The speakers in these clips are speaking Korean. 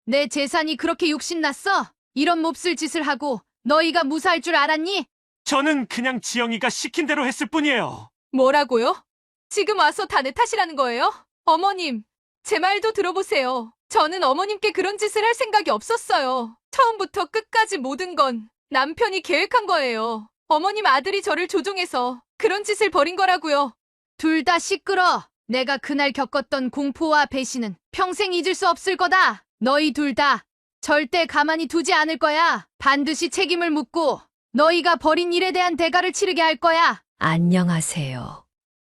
내 재산이 그렇게 욕심났어? 이런 몹쓸 짓을 하고 너희가 무사할 줄 알았니? 저는 그냥 지영이가 시킨 대로 했을 뿐이에요. 뭐라고요? 지금 와서 다 내 탓이라는 거예요? 어머님, 제 말도 들어보세요. 저는 어머님께 그런 짓을 할 생각이 없었어요. 처음부터 끝까지 모든 건 남편이 계획한 거예요. 어머님 아들이 저를 조종해서 그런 짓을 벌인 거라고요. 둘 다 시끄러. 내가 그날 겪었던 공포와 배신은 평생 잊을 수 없을 거다. 너희 둘 다 절대 가만히 두지 않을 거야. 반드시 책임을 묻고 너희가 벌인 일에 대한 대가를 치르게 할 거야. 안녕하세요.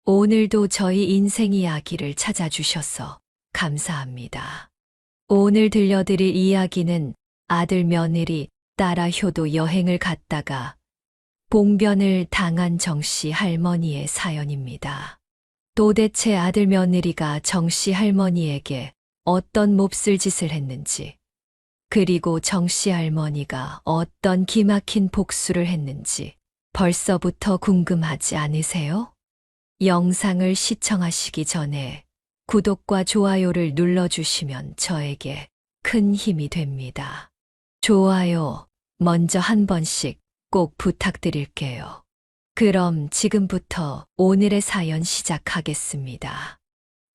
오늘도 저희 인생 이야기를 찾아주셔서 감사합니다. 오늘 들려드릴 이야기는 아들 며느리 따라 효도 여행을 갔다가 봉변을 당한 정씨 할머니의 사연입니다. 도대체 아들 며느리가 정씨 할머니에게 어떤 몹쓸 짓을 했는지, 그리고 정씨 할머니가 어떤 기막힌 복수를 했는지 벌써부터 궁금하지 않으세요? 영상을 시청하시기 전에 구독과 좋아요를 눌러주시면 저에게 큰 힘이 됩니다. 좋아요 먼저 한 번씩 꼭 부탁드릴게요. 그럼 지금부터 오늘의 사연 시작하겠습니다.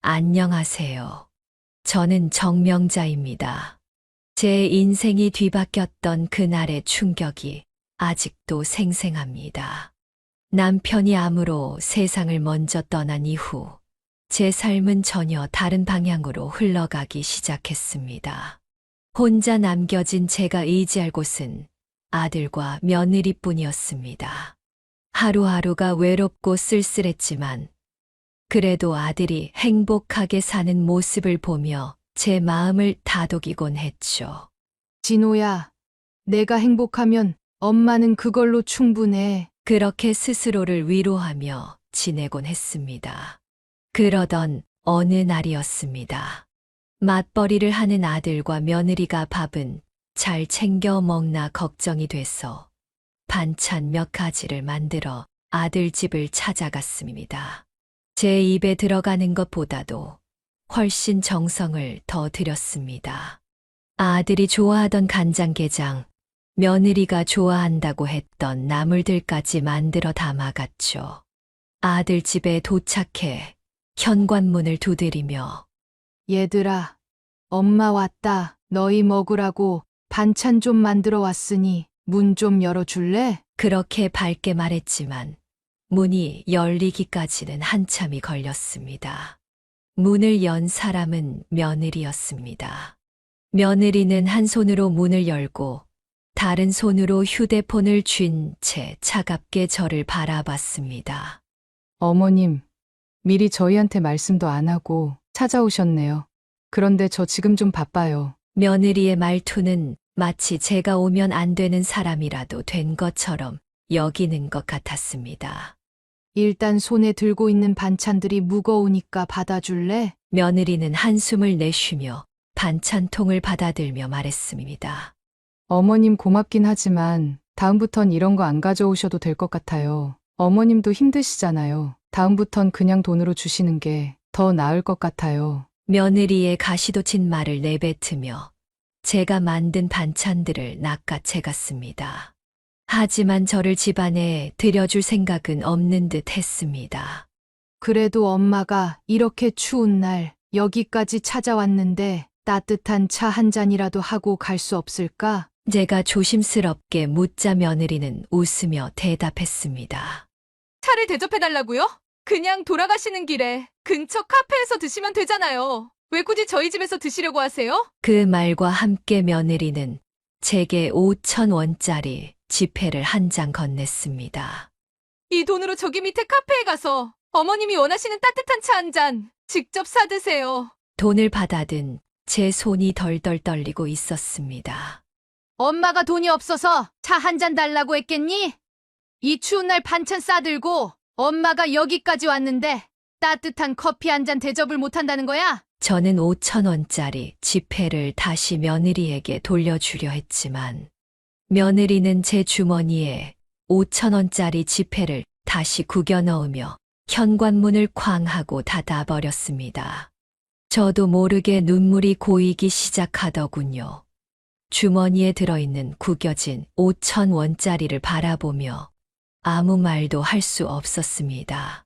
안녕하세요. 저는 정명자입니다. 제 인생이 뒤바뀌었던 그날의 충격이 아직도 생생합니다. 남편이 암으로 세상을 먼저 떠난 이후 제 삶은 전혀 다른 방향으로 흘러가기 시작했습니다. 혼자 남겨진 제가 의지할 곳은 아들과 며느리뿐이었습니다. 하루하루가 외롭고 쓸쓸했지만 그래도 아들이 행복하게 사는 모습을 보며 제 마음을 다독이곤 했죠. 진호야, 내가 행복하면 엄마는 그걸로 충분해. 그렇게 스스로를 위로하며 지내곤 했습니다. 그러던 어느 날이었습니다. 맞벌이를 하는 아들과 며느리가 밥은 잘 챙겨 먹나 걱정이 돼서 반찬 몇 가지를 만들어 아들 집을 찾아갔습니다. 제 입에 들어가는 것보다도 훨씬 정성을 더 들였습니다. 아들이 좋아하던 간장게장, 며느리가 좋아한다고 했던 나물들까지 만들어 담아갔죠. 아들 집에 도착해 현관문을 두드리며 얘들아, 엄마 왔다. 너희 먹으라고 반찬 좀 만들어 왔으니 문 좀 열어줄래? 그렇게 밝게 말했지만 문이 열리기까지는 한참이 걸렸습니다. 문을 연 사람은 며느리였습니다. 며느리는 한 손으로 문을 열고 다른 손으로 휴대폰을 쥔 채 차갑게 저를 바라봤습니다. 어머님, 미리 저희한테 말씀도 안 하고 찾아오셨네요. 그런데 저 지금 좀 바빠요. 며느리의 말투는 마치 제가 오면 안 되는 사람이라도 된 것처럼 여기는 것 같았습니다. 일단 손에 들고 있는 반찬들이 무거우니까 받아줄래? 며느리는 한숨을 내쉬며 반찬통을 받아들며 말했습니다. 어머님 고맙긴 하지만 다음부턴 이런 거 안 가져오셔도 될 것 같아요. 어머님도 힘드시잖아요. 다음부턴 그냥 돈으로 주시는 게 더 나을 것 같아요. 며느리의 가시돋친 말을 내뱉으며 제가 만든 반찬들을 낚아채갔습니다. 하지만 저를 집안에 들여줄 생각은 없는 듯 했습니다. 그래도 엄마가 이렇게 추운 날 여기까지 찾아왔는데 따뜻한 차 한 잔이라도 하고 갈 수 없을까? 제가 조심스럽게 묻자 며느리는 웃으며 대답했습니다. 차를 대접해달라고요? 그냥 돌아가시는 길에 근처 카페에서 드시면 되잖아요. 왜 굳이 저희 집에서 드시려고 하세요? 그 말과 함께 며느리는 제게 5,000원짜리 지폐를 한 장 건넸습니다. 이 돈으로 저기 밑에 카페에 가서 어머님이 원하시는 따뜻한 차 한 잔 직접 사드세요. 돈을 받아든 제 손이 덜덜 떨리고 있었습니다. 엄마가 돈이 없어서 차 한 잔 달라고 했겠니? 이 추운 날 반찬 싸들고 엄마가 여기까지 왔는데 따뜻한 커피 한 잔 대접을 못한다는 거야? 저는 5,000원짜리 지폐를 다시 며느리에게 돌려주려 했지만 며느리는 제 주머니에 5,000원짜리 지폐를 다시 구겨 넣으며 현관문을 쾅 하고 닫아버렸습니다. 저도 모르게 눈물이 고이기 시작하더군요. 주머니에 들어있는 구겨진 5,000원짜리를 바라보며 아무 말도 할 수 없었습니다.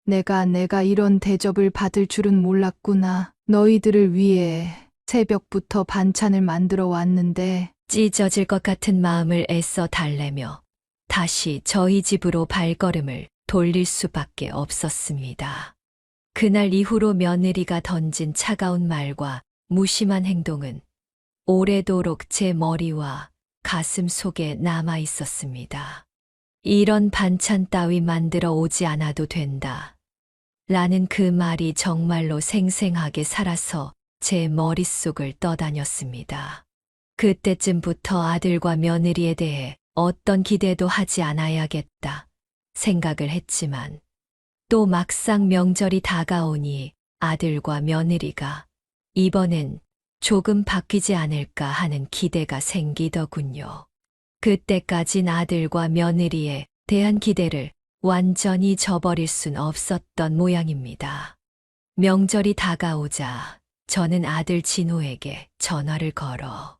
내가 이런 대접을 받을 줄은 몰랐구나. 너희들을 위해 새벽부터 반찬을 만들어 왔는데 찢어질 것 같은 마음을 애써 달래며 다시 저희 집으로 발걸음을 돌릴 수밖에 없었습니다. 그날 이후로 며느리가 던진 차가운 말과 무심한 행동은 오래도록 제 머리와 가슴 속에 남아 있었습니다. 이런 반찬 따위 만들어 오지 않아도 된다. 라는 그 말이 정말로 생생하게 살아서 제 머릿속을 떠다녔습니다. 그때쯤부터 아들과 며느리에 대해 어떤 기대도 하지 않아야겠다 생각을 했지만 또 막상 명절이 다가오니 아들과 며느리가 이번엔 조금 바뀌지 않을까 하는 기대가 생기더군요. 그때까진 아들과 며느리에 대한 기대를 완전히 저버릴 순 없었던 모양입니다. 명절이 다가오자 저는 아들 진호에게 전화를 걸어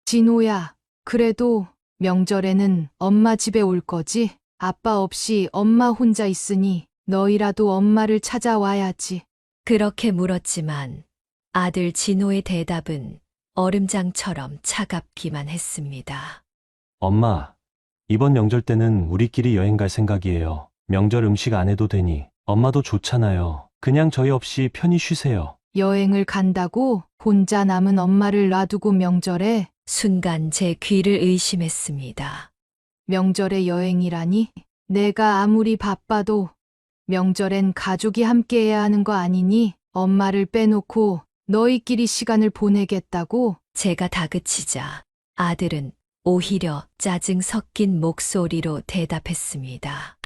진호야, 그래도 명절에는 엄마 집에 올 거지? 아빠 없이 엄마 혼자 있으니 너희라도 엄마를 찾아와야지. 그렇게 물었지만 아들 진호의 대답은 얼음장처럼 차갑기만 했습니다. 엄마, 이번 명절 때는 우리끼리 여행 갈 생각이에요. 명절 음식 안 해도 되니 엄마도 좋잖아요. 그냥 저희 없이 편히 쉬세요. 여행을 간다고 혼자 남은 엄마를 놔두고 명절에 순간 제 귀를 의심했습니다. 명절에 여행이라니? 내가 아무리 바빠도 명절엔 가족이 함께해야 하는 거 아니니? 엄마를 빼놓고 너희끼리 시간을 보내겠다고? 제가 다그치자 아들은 오히려 짜증 섞인 목소리로 대답했습니다.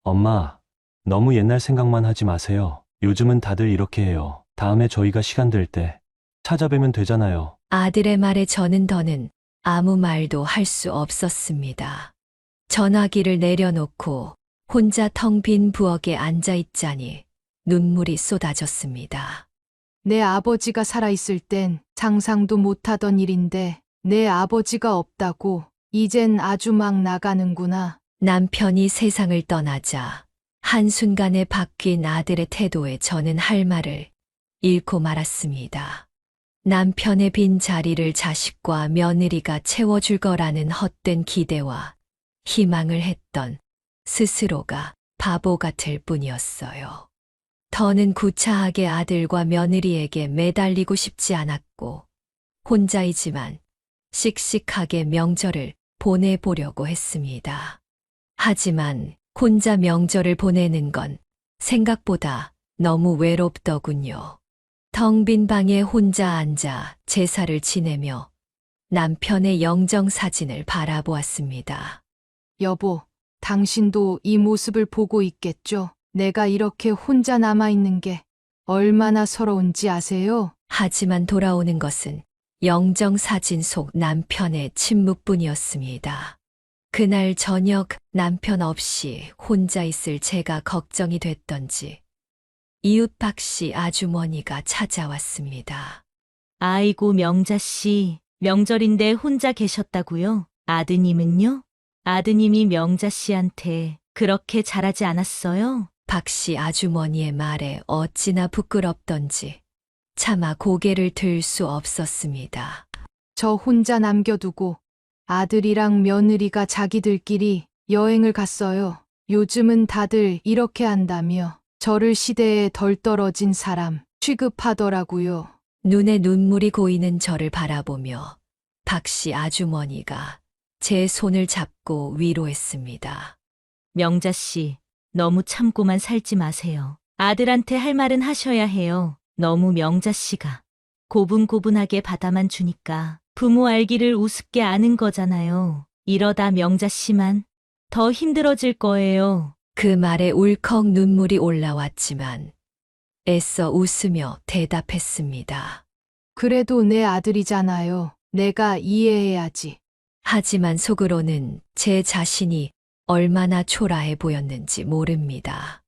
엄마, 너무 옛날 생각만 하지 마세요. 요즘은 다들 이렇게 해요. 다음에 저희가 시간 될 때 찾아뵈면 되잖아요. 아들의 말에 저는 더는 아무 말도 할 수 없었습니다. 전화기를 내려놓고 혼자 텅 빈 부엌에 앉아 있자니 눈물이 쏟아졌습니다. 내 아버지가 살아있을 땐 상상도 못하던 일인데 내 아버지가 없다고 이젠 아주 막 나가는구나. 남편이 세상을 떠나자 한순간에 바뀐 아들의 태도에 저는 할 말을 잃고 말았습니다. 남편의 빈 자리를 자식과 며느리가 채워줄 거라는 헛된 기대와 희망을 했던 스스로가 바보 같을 뿐이었어요. 더는 구차하게 아들과 며느리에게 매달리고 싶지 않았고 혼자이지만 씩씩하게 명절을 보내보려고 했습니다. 하지만 혼자 명절을 보내는 건 생각보다 너무 외롭더군요. 텅 빈 방에 혼자 앉아 제사를 지내며 남편의 영정사진을 바라보았습니다. 여보, 당신도 이 모습을 보고 있겠죠? 내가 이렇게 혼자 남아있는 게 얼마나 서러운지 아세요? 하지만 돌아오는 것은 영정사진 속 남편의 침묵뿐이었습니다. 그날 저녁 남편 없이 혼자 있을 제가 걱정이 됐던지 이웃 박씨 아주머니가 찾아왔습니다. 아이고, 명자씨. 명절인데 혼자 계셨다고요? 아드님은요? 아드님이 명자씨한테 그렇게 잘하지 않았어요? 박씨 아주머니의 말에 어찌나 부끄럽던지 차마 고개를 들 수 없었습니다. 저 혼자 남겨두고 아들이랑 며느리가 자기들끼리 여행을 갔어요. 요즘은 다들 이렇게 한다며 저를 시대에 덜 떨어진 사람 취급하더라고요. 눈에 눈물이 고이는 저를 바라보며 박씨 아주머니가 제 손을 잡고 위로했습니다. 명자씨, 너무 참고만 살지 마세요. 아들한테 할 말은 하셔야 해요. 너무 명자씨가 고분고분하게 받아만 주니까 부모 알기를 우습게 아는 거잖아요. 이러다 명자씨만 더 힘들어질 거예요. 그 말에 울컥 눈물이 올라왔지만 애써 웃으며 대답했습니다. 그래도 내 아들이잖아요. 내가 이해해야지. 하지만 속으로는 제 자신이 얼마나 초라해 보였는지 모릅니다.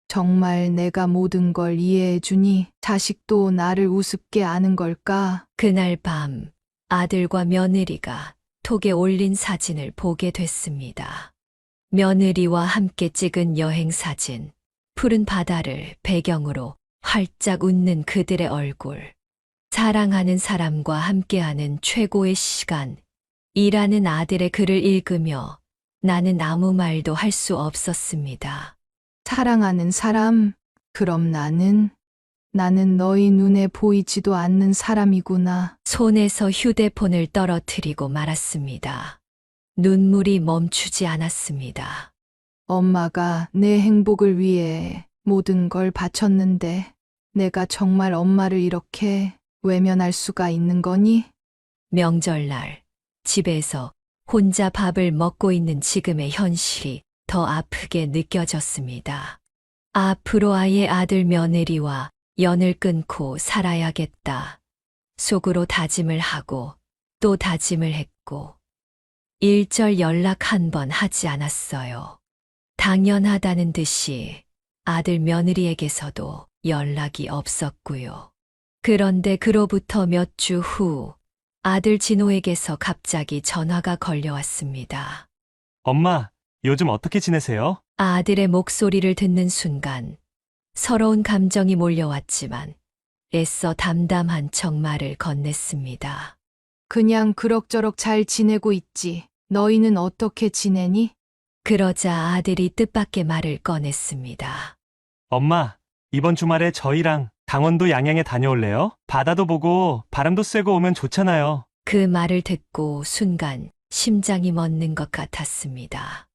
정말 내가 모든 걸 이해해주니 자식도 나를 우습게 아는 걸까? 그날 밤 아들과 며느리가 톡에 올린 사진을 보게 됐습니다. 며느리와 함께 찍은 여행 사진, 푸른 바다를 배경으로 활짝 웃는 그들의 얼굴, 사랑하는 사람과 함께하는 최고의 시간, 이라는 아들의 글을 읽으며 나는 아무 말도 할 수 없었습니다. 사랑하는 사람, 그럼 나는 너희 눈에 보이지도 않는 사람이구나. 손에서 휴대폰을 떨어뜨리고 말았습니다. 눈물이 멈추지 않았습니다. 엄마가 내 행복을 위해 모든 걸 바쳤는데 내가 정말 엄마를 이렇게 외면할 수가 있는 거니? 명절날 집에서 혼자 밥을 먹고 있는 지금의 현실이 더 아프게 느껴졌습니다. 앞으로 아예 아들 며느리와 연을 끊고 살아야겠다. 속으로 다짐을 하고 또 다짐을 했고 일절 연락 한 번 하지 않았어요. 당연하다는 듯이 아들 며느리에게서도 연락이 없었고요. 그런데 그로부터 몇 주 후 아들 진호에게서 갑자기 전화가 걸려왔습니다. 엄마, 요즘 어떻게 지내세요? 아들의 목소리를 듣는 순간 서러운 감정이 몰려왔지만 애써 담담한 척 말을 건넸습니다. 그냥 그럭저럭 잘 지내고 있지. 너희는 어떻게 지내니? 그러자 아들이 뜻밖의 말을 꺼냈습니다. 엄마, 이번 주말에 저희랑 강원도 양양에 다녀올래요? 바다도 보고 바람도 쐬고 오면 좋잖아요. 그 말을 듣고 순간 심장이 멎는 것 같았습니다.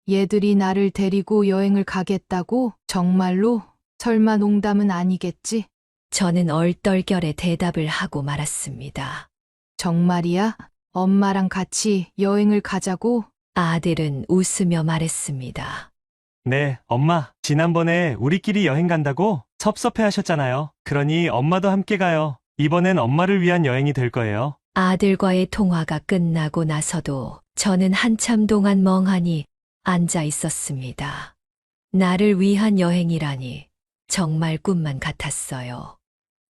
얘들이 나를 데리고 여행을 가겠다고? 정말로? 설마 농담은 아니겠지? 저는 얼떨결에 대답을 하고 말았습니다. 정말이야? 엄마랑 같이 여행을 가자고? 아들은 웃으며 말했습니다. 네, 엄마. 지난번에 우리끼리 여행 간다고 섭섭해 하셨잖아요. 그러니 엄마도 함께 가요. 이번엔 엄마를 위한 여행이 될 거예요. 아들과의 통화가 끝나고 나서도 저는 한참 동안 멍하니 앉아 있었습니다. 나를 위한 여행이라니 정말 꿈만 같았어요.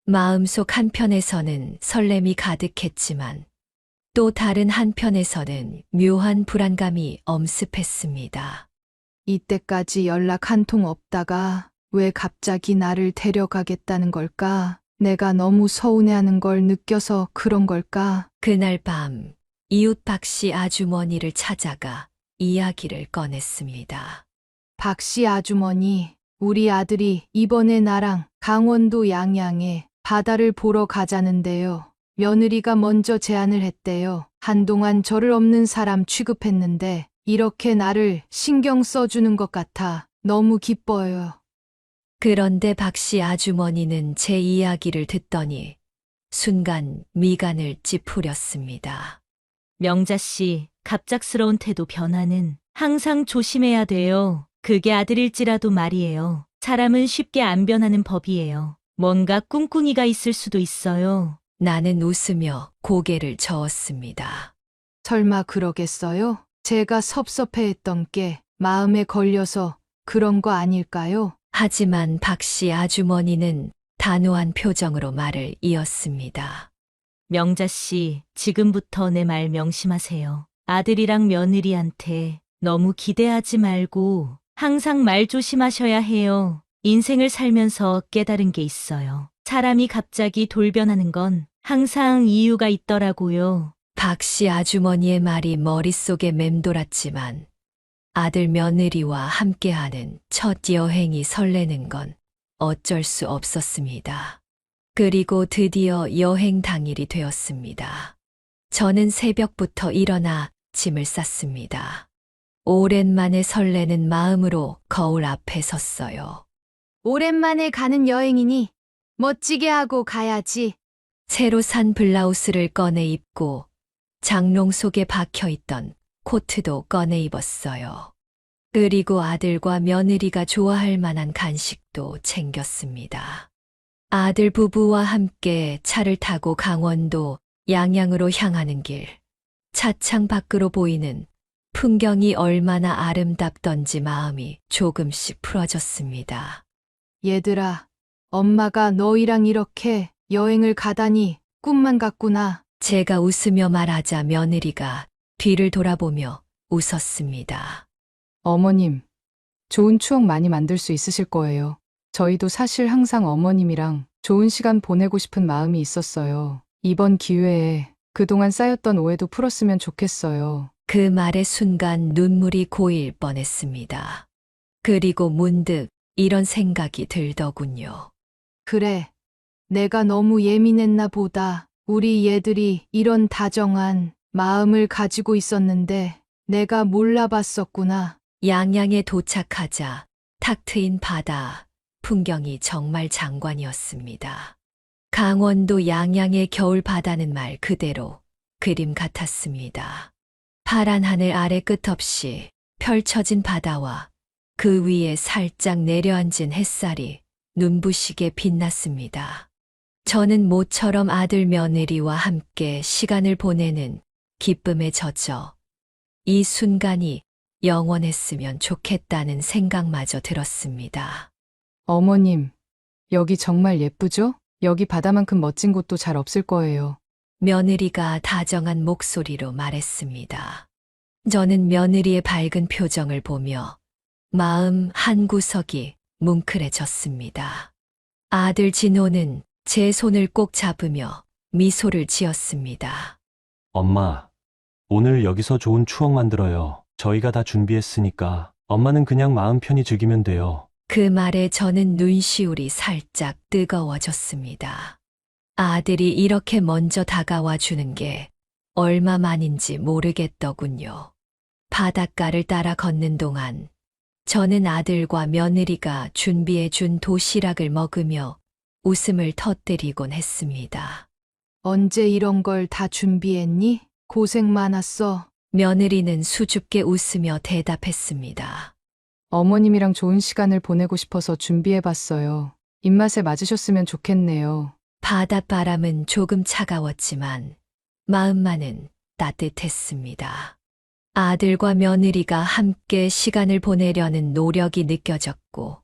마음속 한편에서는 설렘이 가득했지만 또 다른 한편에서는 묘한 불안감이 엄습했습니다. 이때까지 연락 한 통 없다가 왜 갑자기 나를 데려가겠다는 걸까? 내가 너무 서운해하는 걸 느껴서 그런 걸까? 그날 밤 이웃 박씨 아주머니를 찾아가 이야기를 꺼냈습니다. 박씨 아주머니, 우리 아들이 이번에 나랑 강원도 양양에 바다를 보러 가자는데요. 며느리가 먼저 제안을 했대요. 한동안 저를 없는 사람 취급했는데 이렇게 나를 신경 써주는 것 같아 너무 기뻐요. 그런데 박씨 아주머니는 제 이야기를 듣더니 순간 미간을 찌푸렸습니다. 명자 씨, 갑작스러운 태도 변화는 항상 조심해야 돼요. 그게 아들일지라도 말이에요. 사람은 쉽게 안 변하는 법이에요. 뭔가 꿍꿍이가 있을 수도 있어요. 나는 웃으며 고개를 저었습니다. 설마 그러겠어요? 제가 섭섭해했던 게 마음에 걸려서 그런 거 아닐까요? 하지만 박씨 아주머니는 단호한 표정으로 말을 이었습니다. 명자 씨, 지금부터 내 말 명심하세요. 아들이랑 며느리한테 너무 기대하지 말고 항상 말 조심하셔야 해요. 인생을 살면서 깨달은 게 있어요. 사람이 갑자기 돌변하는 건 항상 이유가 있더라고요. 박씨 아주머니의 말이 머릿속에 맴돌았지만 아들 며느리와 함께하는 첫 여행이 설레는 건 어쩔 수 없었습니다. 그리고 드디어 여행 당일이 되었습니다. 저는 새벽부터 일어나 짐을 쌌습니다. 오랜만에 설레는 마음으로 거울 앞에 섰어요. 오랜만에 가는 여행이니 멋지게 하고 가야지. 새로 산 블라우스를 꺼내 입고 장롱 속에 박혀있던 코트도 꺼내 입었어요. 그리고 아들과 며느리가 좋아할 만한 간식도 챙겼습니다. 아들 부부와 함께 차를 타고 강원도 양양으로 향하는 길. 차창 밖으로 보이는 풍경이 얼마나 아름답던지 마음이 조금씩 풀어졌습니다. 얘들아, 엄마가 너희랑 이렇게 여행을 가다니 꿈만 같구나. 제가 웃으며 말하자 며느리가 뒤를 돌아보며 웃었습니다. 어머님, 좋은 추억 많이 만들 수 있으실 거예요. 저희도 사실 항상 어머님이랑 좋은 시간 보내고 싶은 마음이 있었어요. 이번 기회에 그동안 쌓였던 오해도 풀었으면 좋겠어요. 그 말의 순간 눈물이 고일 뻔했습니다. 그리고 문득 이런 생각이 들더군요. 그래, 내가 너무 예민했나 보다. 우리 얘들이 이런 다정한 마음을 가지고 있었는데 내가 몰라봤었구나. 양양에 도착하자 탁 트인 바다, 풍경이 정말 장관이었습니다. 강원도 양양의 겨울 바다는 말 그대로 그림 같았습니다. 파란 하늘 아래 끝없이 펼쳐진 바다와 그 위에 살짝 내려앉은 햇살이 눈부시게 빛났습니다. 저는 모처럼 아들 며느리와 함께 시간을 보내는 기쁨에 젖어 이 순간이 영원했으면 좋겠다는 생각마저 들었습니다. 어머님, 여기 정말 예쁘죠? 여기 바다만큼 멋진 곳도 잘 없을 거예요. 며느리가 다정한 목소리로 말했습니다. 저는 며느리의 밝은 표정을 보며 마음 한구석이 뭉클해졌습니다. 아들 진호는 제 손을 꼭 잡으며 미소를 지었습니다. 엄마, 오늘 여기서 좋은 추억 만들어요. 저희가 다 준비했으니까 엄마는 그냥 마음 편히 즐기면 돼요. 그 말에 저는 눈시울이 살짝 뜨거워졌습니다. 아들이 이렇게 먼저 다가와 주는 게 얼마만인지 모르겠더군요. 바닷가를 따라 걷는 동안 저는 아들과 며느리가 준비해 준 도시락을 먹으며 웃음을 터뜨리곤 했습니다. 언제 이런 걸 다 준비했니? 고생 많았어. 며느리는 수줍게 웃으며 대답했습니다. 어머님이랑 좋은 시간을 보내고 싶어서 준비해봤어요. 입맛에 맞으셨으면 좋겠네요. 바닷바람은 조금 차가웠지만 마음만은 따뜻했습니다. 아들과 며느리가 함께 시간을 보내려는 노력이 느껴졌고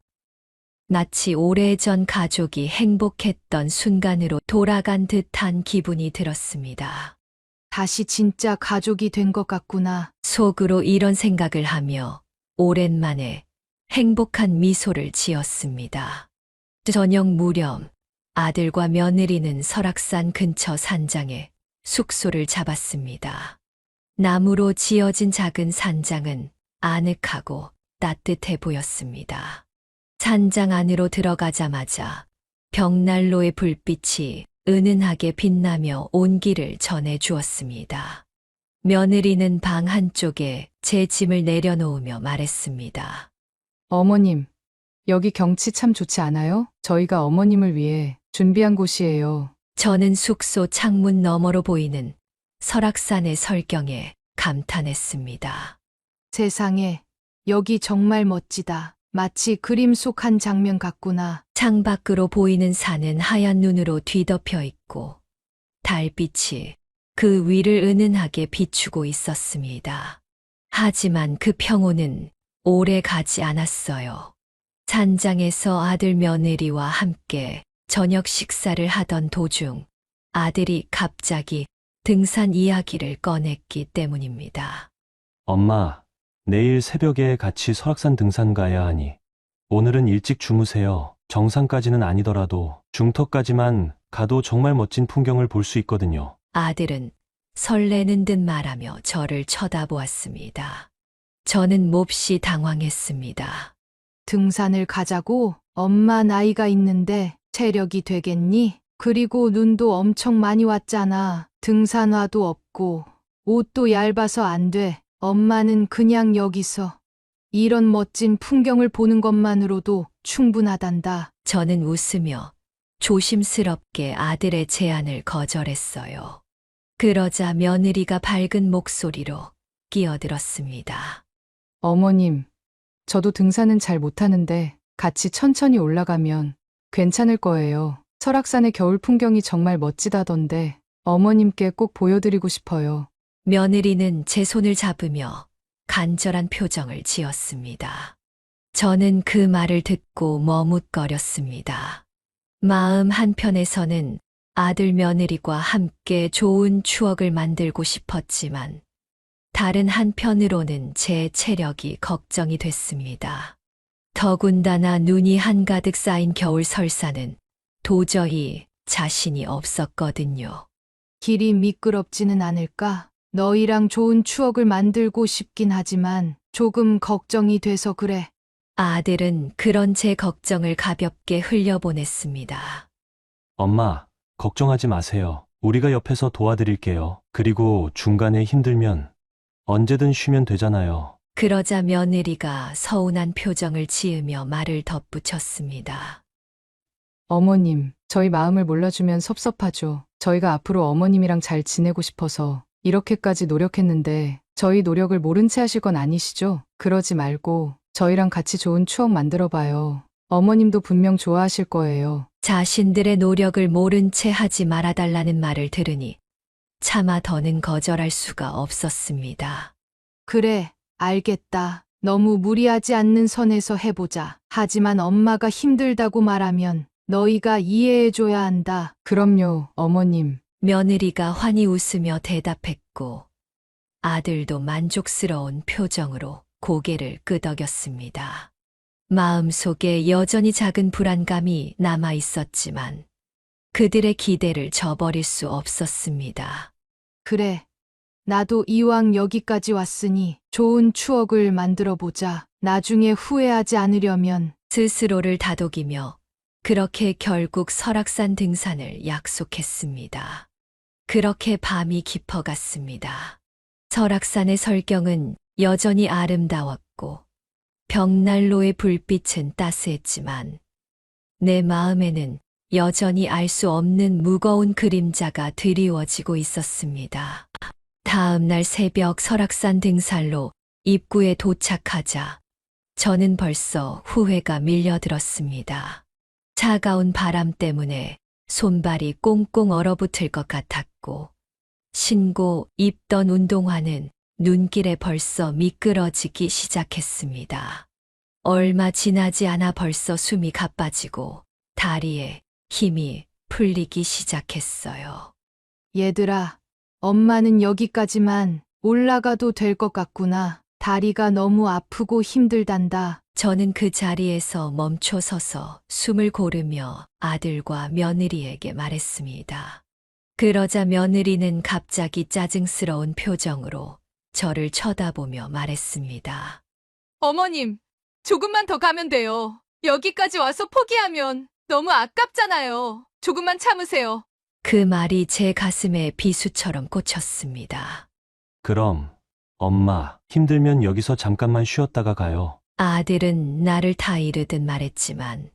마치 오래전 가족이 행복했던 순간으로 돌아간 듯한 기분이 들었습니다. 다시 진짜 가족이 된 것 같구나. 속으로 이런 생각을 하며 오랜만에 행복한 미소를 지었습니다. 저녁 무렵 아들과 며느리는 설악산 근처 산장에 숙소를 잡았습니다. 나무로 지어진 작은 산장은 아늑하고 따뜻해 보였습니다. 산장 안으로 들어가자마자 벽난로의 불빛이 은은하게 빛나며 온기를 전해 주었습니다. 며느리는 방 한쪽에 제 짐을 내려놓으며 말했습니다. 어머님, 여기 경치 참 좋지 않아요? 저희가 어머님을 위해 준비한 곳이에요. 저는 숙소 창문 너머로 보이는 설악산의 설경에 감탄했습니다. 세상에, 여기 정말 멋지다. 마치 그림 속 한 장면 같구나. 창밖으로 보이는 산은 하얀 눈으로 뒤덮여 있고 달빛이 그 위를 은은하게 비추고 있었습니다. 하지만 그 평온은 오래 가지 않았어요. 산장에서 아들 며느리와 함께 저녁 식사를 하던 도중 아들이 갑자기 등산 이야기를 꺼냈기 때문입니다. 엄마, 내일 새벽에 같이 설악산 등산 가야 하니 오늘은 일찍 주무세요. 정상까지는 아니더라도 중턱까지만 가도 정말 멋진 풍경을 볼 수 있거든요. 아들은 설레는 듯 말하며 저를 쳐다보았습니다. 저는 몹시 당황했습니다. 등산을 가자고? 엄마 나이가 있는데 체력이 되겠니? 그리고 눈도 엄청 많이 왔잖아. 등산화도 없고 옷도 얇아서 안 돼. 엄마는 그냥 여기서 이런 멋진 풍경을 보는 것만으로도 충분하단다. 저는 웃으며 조심스럽게 아들의 제안을 거절했어요. 그러자 며느리가 밝은 목소리로 끼어들었습니다. 어머님, 저도 등산은 잘 못하는데 같이 천천히 올라가면 괜찮을 거예요. 설악산의 겨울 풍경이 정말 멋지다던데 어머님께 꼭 보여드리고 싶어요. 며느리는 제 손을 잡으며 간절한 표정을 지었습니다. 저는 그 말을 듣고 머뭇거렸습니다. 마음 한편에서는 아들 며느리와 함께 좋은 추억을 만들고 싶었지만 다른 한편으로는 제 체력이 걱정이 됐습니다. 더군다나 눈이 한가득 쌓인 겨울 설사는 도저히 자신이 없었거든요. 길이 미끄럽지는 않을까? 너희랑 좋은 추억을 만들고 싶긴 하지만 조금 걱정이 돼서 그래. 아들은 그런 제 걱정을 가볍게 흘려보냈습니다. 엄마, 걱정하지 마세요. 우리가 옆에서 도와드릴게요. 그리고 중간에 힘들면 언제든 쉬면 되잖아요. 그러자 며느리가 서운한 표정을 지으며 말을 덧붙였습니다. 어머님, 저희 마음을 몰라주면 섭섭하죠. 저희가 앞으로 어머님이랑 잘 지내고 싶어서 이렇게까지 노력했는데 저희 노력을 모른 채 하실 건 아니시죠? 그러지 말고 저희랑 같이 좋은 추억 만들어 봐요. 어머님도 분명 좋아하실 거예요. 자신들의 노력을 모른 채 하지 말아달라는 말을 들으니 차마 더는 거절할 수가 없었습니다. 그래, 알겠다. 너무 무리하지 않는 선에서 해보자. 하지만 엄마가 힘들다고 말하면 너희가 이해해줘야 한다. 그럼요, 어머님. 며느리가 환히 웃으며 대답했고 아들도 만족스러운 표정으로 고개를 끄덕였습니다. 마음속에 여전히 작은 불안감이 남아 있었지만 그들의 기대를 저버릴 수 없었습니다. 그래. 나도 이왕 여기까지 왔으니 좋은 추억을 만들어 보자. 나중에 후회하지 않으려면. 스스로를 다독이며 그렇게 결국 설악산 등산을 약속했습니다. 그렇게 밤이 깊어갔습니다. 설악산의 설경은 여전히 아름다웠고 벽난로의 불빛은 따스했지만 내 마음에는 여전히 알 수 없는 무거운 그림자가 드리워지고 있었습니다. 다음 날 새벽 설악산 등산로 입구에 도착하자 저는 벌써 후회가 밀려들었습니다. 차가운 바람 때문에 손발이 꽁꽁 얼어붙을 것 같았고 신고 입던 운동화는 눈길에 벌써 미끄러지기 시작했습니다. 얼마 지나지 않아 벌써 숨이 가빠지고 다리에 힘이 풀리기 시작했어요. 얘들아, 엄마는 여기까지만 올라가도 될 것 같구나. 다리가 너무 아프고 힘들단다. 저는 그 자리에서 멈춰 서서 숨을 고르며 아들과 며느리에게 말했습니다. 그러자 며느리는 갑자기 짜증스러운 표정으로 저를 쳐다보며 말했습니다. 어머님, 조금만 더 가면 돼요. 여기까지 와서 포기하면 너무 아깝잖아요. 조금만 참으세요. 그 말이 제 가슴에 비수처럼 꽂혔습니다. 그럼, 엄마, 힘들면 여기서 잠깐만 쉬었다가 가요. 아들은 나를 다 이르듯 말했지만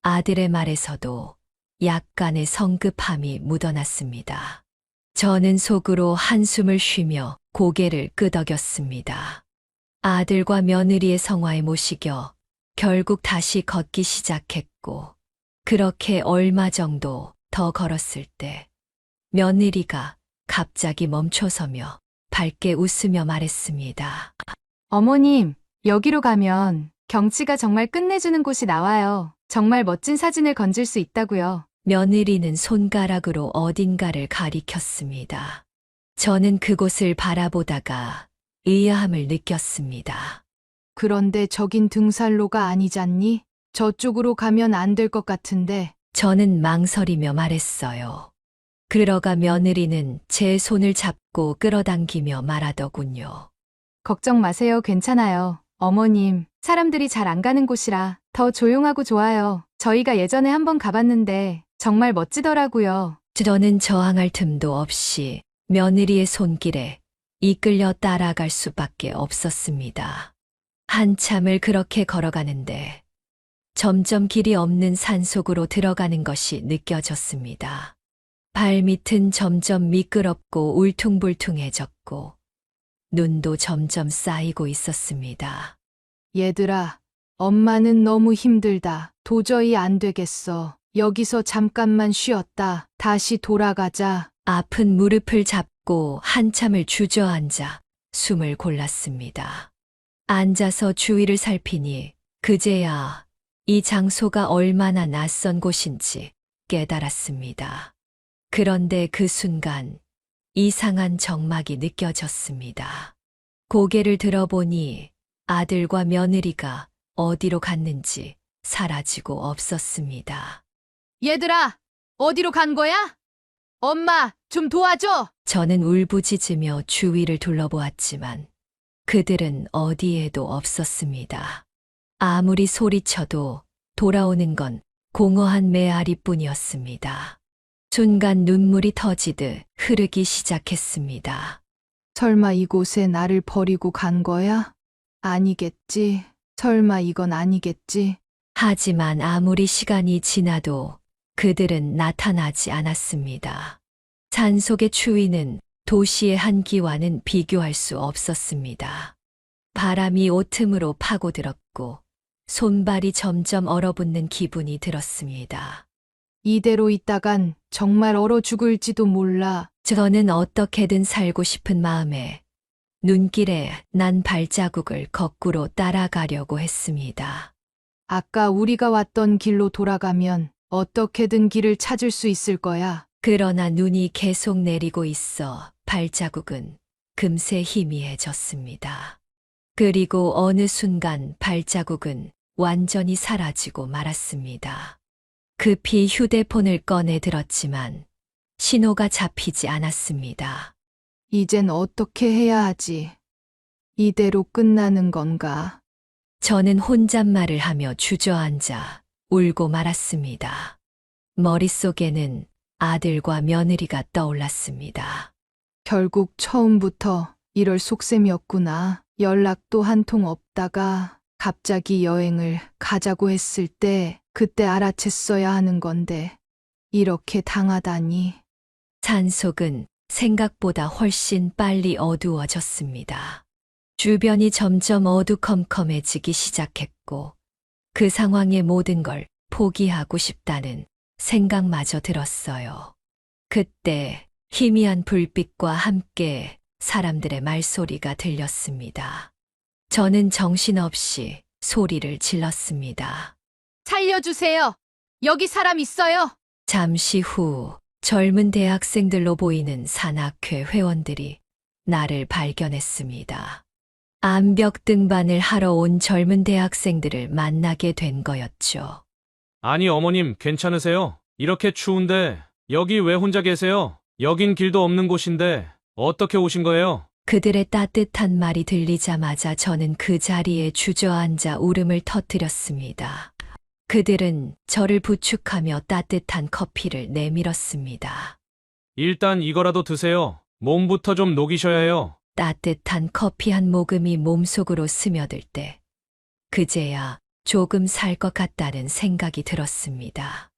아들의 말에서도 약간의 성급함이 묻어났습니다. 저는 속으로 한숨을 쉬며 고개를 끄덕였습니다. 아들과 며느리의 성화에 모시겨 결국 다시 걷기 시작했고 그렇게 얼마 정도 더 걸었을 때 며느리가 갑자기 멈춰서며 밝게 웃으며 말했습니다. 어머님, 여기로 가면 경치가 정말 끝내주는 곳이 나와요. 정말 멋진 사진을 건질 수 있다고요. 며느리는 손가락으로 어딘가를 가리켰습니다. 저는 그곳을 바라보다가 의아함을 느꼈습니다. 그런데 저긴 등산로가 아니잖니? 저쪽으로 가면 안 될 것 같은데. 저는 망설이며 말했어요. 그러가 며느리는 제 손을 잡고 끌어당기며 말하더군요. 걱정 마세요. 괜찮아요. 어머님, 사람들이 잘 안 가는 곳이라 더 조용하고 좋아요. 저희가 예전에 한번 가봤는데 정말 멋지더라고요. 저는 저항할 틈도 없이 며느리의 손길에 이끌려 따라갈 수밖에 없었습니다. 한참을 그렇게 걸어가는데 점점 길이 없는 산속으로 들어가는 것이 느껴졌습니다. 발밑은 점점 미끄럽고 울퉁불퉁해졌고 눈도 점점 쌓이고 있었습니다. 얘들아, 엄마는 너무 힘들다. 도저히 안 되겠어. 여기서 잠깐만 쉬었다. 다시 돌아가자. 아픈 무릎을 잡고 한참을 주저앉아 숨을 골랐습니다. 앉아서 주위를 살피니 그제야 이 장소가 얼마나 낯선 곳인지 깨달았습니다. 그런데 그 순간 이상한 정막이 느껴졌습니다. 고개를 들어보니 아들과 며느리가 어디로 갔는지 사라지고 없었습니다. 얘들아, 어디로 간 거야? 엄마, 좀 도와줘! 저는 울부짖으며 주위를 둘러보았지만 그들은 어디에도 없었습니다. 아무리 소리쳐도 돌아오는 건 공허한 메아리뿐이었습니다. 순간 눈물이 터지듯 흐르기 시작했습니다. 설마 이곳에 나를 버리고 간 거야? 아니겠지. 설마 이건 아니겠지. 하지만 아무리 시간이 지나도 그들은 나타나지 않았습니다. 산속의 추위는 도시의 한기와는 비교할 수 없었습니다. 바람이 옷 틈으로 파고들었고 손발이 점점 얼어붙는 기분이 들었습니다. 이대로 있다간 정말 얼어 죽을지도 몰라. 저는 어떻게든 살고 싶은 마음에 눈길에 난 발자국을 거꾸로 따라가려고 했습니다. 아까 우리가 왔던 길로 돌아가면 어떻게든 길을 찾을 수 있을 거야. 그러나 눈이 계속 내리고 있어 발자국은 금세 희미해졌습니다. 그리고 어느 순간 발자국은 완전히 사라지고 말았습니다. 급히 휴대폰을 꺼내 들었지만 신호가 잡히지 않았습니다. 이젠 어떻게 해야 하지? 이대로 끝나는 건가? 저는 혼잣말을 하며 주저앉아 울고 말았습니다. 머릿속에는 아들과 며느리가 떠올랐습니다. 결국 처음부터 이럴 속셈이었구나. 연락도 한 통 없다가 갑자기 여행을 가자고 했을 때 그때 알아챘어야 하는 건데 이렇게 당하다니. 산속은 생각보다 훨씬 빨리 어두워졌습니다. 주변이 점점 어두컴컴해지기 시작했고 그 상황의 모든 걸 포기하고 싶다는 생각마저 들었어요. 그때 희미한 불빛과 함께 사람들의 말소리가 들렸습니다. 저는 정신없이 소리를 질렀습니다. 살려주세요! 여기 사람 있어요! 잠시 후 젊은 대학생들로 보이는 산악회 회원들이 나를 발견했습니다. 암벽 등반을 하러 온 젊은 대학생들을 만나게 된 거였죠. 아니, 어머님, 괜찮으세요? 이렇게 추운데 여기 왜 혼자 계세요? 여긴 길도 없는 곳인데 어떻게 오신 거예요? 그들의 따뜻한 말이 들리자마자 저는 그 자리에 주저앉아 울음을 터뜨렸습니다. 그들은 저를 부축하며 따뜻한 커피를 내밀었습니다. 일단 이거라도 드세요. 몸부터 좀 녹이셔야 해요. 따뜻한 커피 한 모금이 몸속으로 스며들 때 그제야 조금 살 것 같다는 생각이 들었습니다.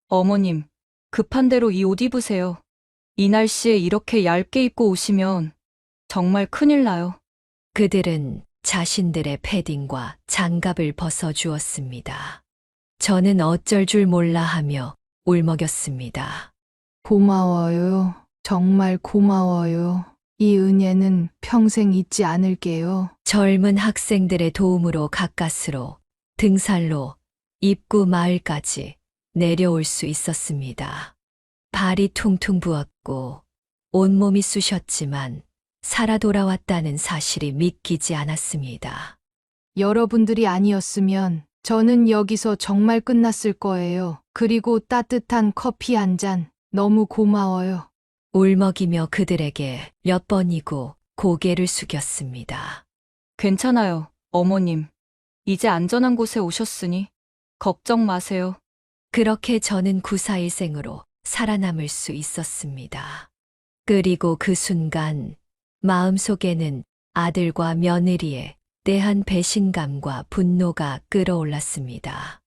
어머님, 급한 대로 이 옷 입으세요. 이 날씨에 이렇게 얇게 입고 오시면 정말 큰일 나요. 그들은 자신들의 패딩과 장갑을 벗어 주었습니다. 저는 어쩔 줄 몰라 하며 울먹였습니다. 고마워요. 정말 고마워요. 이 은혜는 평생 잊지 않을게요. 젊은 학생들의 도움으로 가까스로 등산로 입구 마을까지 내려올 수 있었습니다. 발이 퉁퉁 부었고 온몸이 쑤셨지만 살아 돌아왔다는 사실이 믿기지 않았습니다. 여러분들이 아니었으면 저는 여기서 정말 끝났을 거예요. 그리고 따뜻한 커피 한 잔 너무 고마워요. 울먹이며 그들에게 몇 번이고 고개를 숙였습니다. 괜찮아요, 어머님. 이제 안전한 곳에 오셨으니 걱정 마세요. 그렇게 저는 구사일생으로 살아남을 수 있었습니다. 그리고 그 순간 마음속에는 아들과 며느리에 대한 배신감과 분노가 끌어올랐습니다.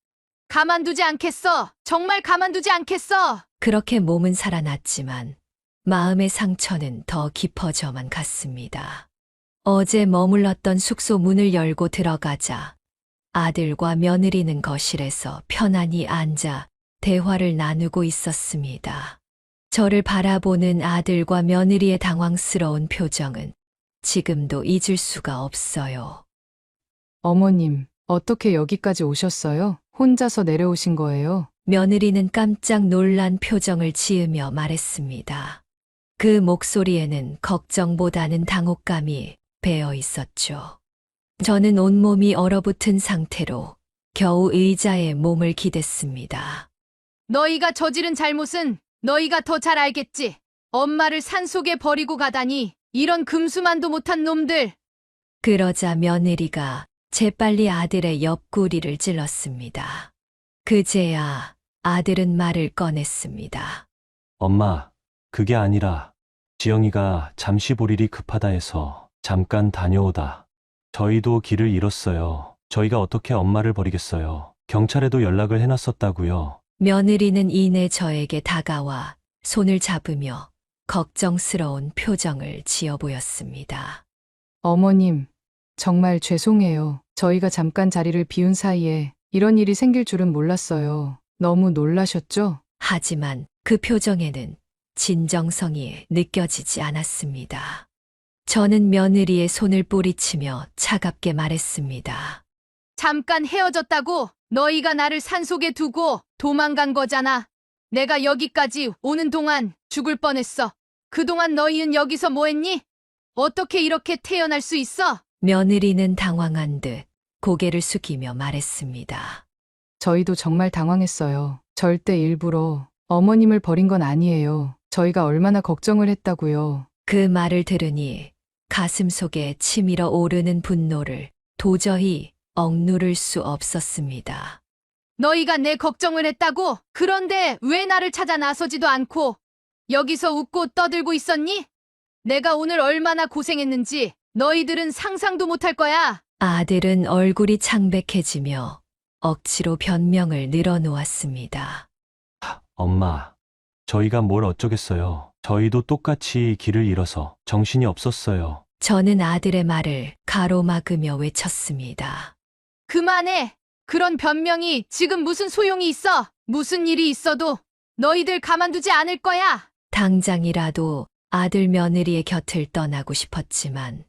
가만두지 않겠어! 정말 가만두지 않겠어! 그렇게 몸은 살아났지만 마음의 상처는 더 깊어져만 갔습니다. 어제 머물렀던 숙소 문을 열고 들어가자 아들과 며느리는 거실에서 편안히 앉아 대화를 나누고 있었습니다. 저를 바라보는 아들과 며느리의 당황스러운 표정은 지금도 잊을 수가 없어요. 어머님, 어떻게 여기까지 오셨어요? 혼자서 내려오신 거예요? 며느리는 깜짝 놀란 표정을 지으며 말했습니다. 그 목소리에는 걱정보다는 당혹감이 배어 있었죠. 저는 온몸이 얼어붙은 상태로 겨우 의자에 몸을 기댔습니다. 너희가 저지른 잘못은 너희가 더 잘 알겠지. 엄마를 산속에 버리고 가다니 이런 금수만도 못한 놈들. 그러자 며느리가 재빨리 아들의 옆구리를 찔렀습니다. 그제야 아들은 말을 꺼냈습니다. 엄마, 그게 아니라 지영이가 잠시 볼 일이 급하다 해서 잠깐 다녀오다. 저희도 길을 잃었어요. 저희가 어떻게 엄마를 버리겠어요. 경찰에도 연락을 해놨었다고요. 며느리는 이내 저에게 다가와 손을 잡으며 걱정스러운 표정을 지어 보였습니다. 어머님, 정말 죄송해요. 저희가 잠깐 자리를 비운 사이에 이런 일이 생길 줄은 몰랐어요. 너무 놀라셨죠? 하지만 그 표정에는 진정성이 느껴지지 않았습니다. 저는 며느리의 손을 뿌리치며 차갑게 말했습니다. 잠깐 헤어졌다고 너희가 나를 산속에 두고 도망간 거잖아. 내가 여기까지 오는 동안 죽을 뻔했어. 그동안 너희는 여기서 뭐 했니? 어떻게 이렇게 태어날 수 있어? 며느리는 당황한 듯 고개를 숙이며 말했습니다. 저희도 정말 당황했어요. 절대 일부러 어머님을 버린 건 아니에요. 저희가 얼마나 걱정을 했다고요. 그 말을 들으니 가슴 속에 치밀어 오르는 분노를 도저히 억누를 수 없었습니다. 너희가 내 걱정을 했다고? 그런데 왜 나를 찾아 나서지도 않고 여기서 웃고 떠들고 있었니? 내가 오늘 얼마나 고생했는지 너희들은 상상도 못할 거야. 아들은 얼굴이 창백해지며 억지로 변명을 늘어놓았습니다. 엄마, 저희가 뭘 어쩌겠어요. 저희도 똑같이 길을 잃어서 정신이 없었어요. 저는 아들의 말을 가로막으며 외쳤습니다. 그만해. 그런 변명이 지금 무슨 소용이 있어? 무슨 일이 있어도 너희들 가만두지 않을 거야. 당장이라도 아들 며느리의 곁을 떠나고 싶었지만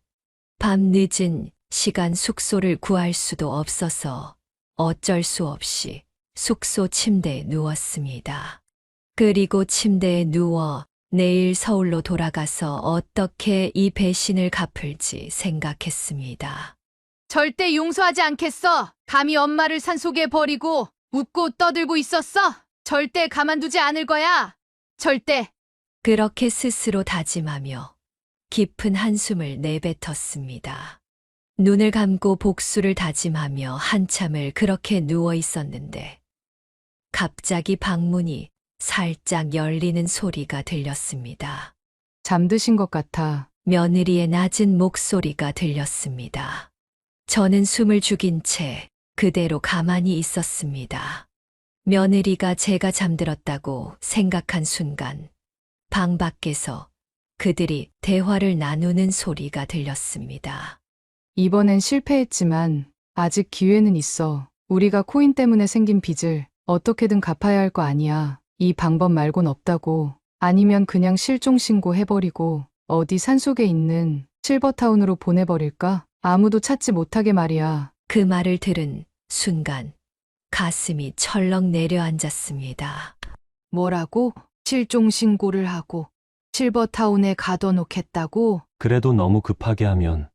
밤 늦은 시간 숙소를 구할 수도 없어서 어쩔 수 없이 숙소 침대에 누웠습니다. 그리고 침대에 누워 내일 서울로 돌아가서 어떻게 이 배신을 갚을지 생각했습니다. 절대 용서하지 않겠어. 감히 엄마를 산속에 버리고 웃고 떠들고 있었어. 절대 가만두지 않을 거야. 절대. 그렇게 스스로 다짐하며 깊은 한숨을 내뱉었습니다. 눈을 감고 복수를 다짐하며 한참을 그렇게 누워 있었는데 갑자기 방문이 살짝 열리는 소리가 들렸습니다. 잠드신 것 같아. 며느리의 낮은 목소리가 들렸습니다. 저는 숨을 죽인 채 그대로 가만히 있었습니다. 며느리가 제가 잠들었다고 생각한 순간 방 밖에서 그들이 대화를 나누는 소리가 들렸습니다. 이번엔 실패했지만 아직 기회는 있어. 우리가 코인 때문에 생긴 빚을 어떻게든 갚아야 할 거 아니야. 이 방법 말곤 없다고. 아니면 그냥 실종신고 해버리고 어디 산속에 있는 실버타운으로 보내버릴까? 아무도 찾지 못하게 말이야. 그 말을 들은 순간 가슴이 철렁 내려앉았습니다. 뭐라고? 실종신고를 하고 실버타운에 가둬놓겠다고? 그래도 너무 급하게 하면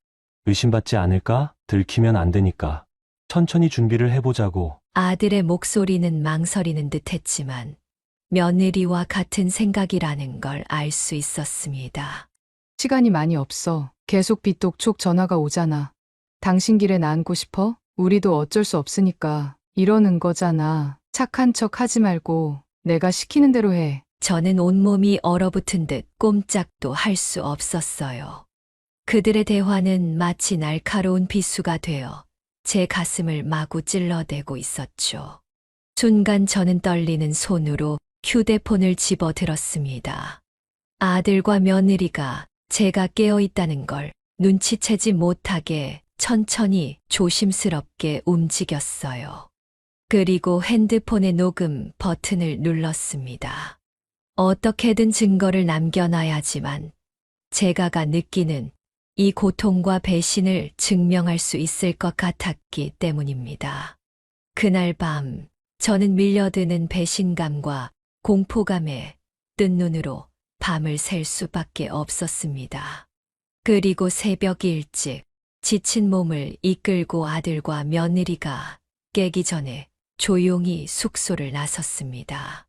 의심받지 않을까? 들키면 안 되니까. 천천히 준비를 해보자고. 아들의 목소리는 망설이는 듯 했지만 며느리와 같은 생각이라는 걸 알 수 있었습니다. 시간이 많이 없어. 계속 빚독촉 전화가 오잖아. 당신 길에 나 앉고 싶어? 우리도 어쩔 수 없으니까 이러는 거잖아. 착한 척 하지 말고 내가 시키는 대로 해. 저는 온몸이 얼어붙은 듯 꼼짝도 할 수 없었어요. 그들의 대화는 마치 날카로운 비수가 되어 제 가슴을 마구 찔러대고 있었죠. 순간 저는 떨리는 손으로 휴대폰을 집어 들었습니다. 아들과 며느리가 제가 깨어 있다는 걸 눈치채지 못하게 천천히 조심스럽게 움직였어요. 그리고 핸드폰의 녹음 버튼을 눌렀습니다. 어떻게든 증거를 남겨놔야지만 제가가 느끼는 이 고통과 배신을 증명할 수 있을 것 같았기 때문입니다. 그날 밤, 저는 밀려드는 배신감과 공포감에 뜬 눈으로 밤을 샐 수밖에 없었습니다. 그리고 새벽 일찍 지친 몸을 이끌고 아들과 며느리가 깨기 전에 조용히 숙소를 나섰습니다.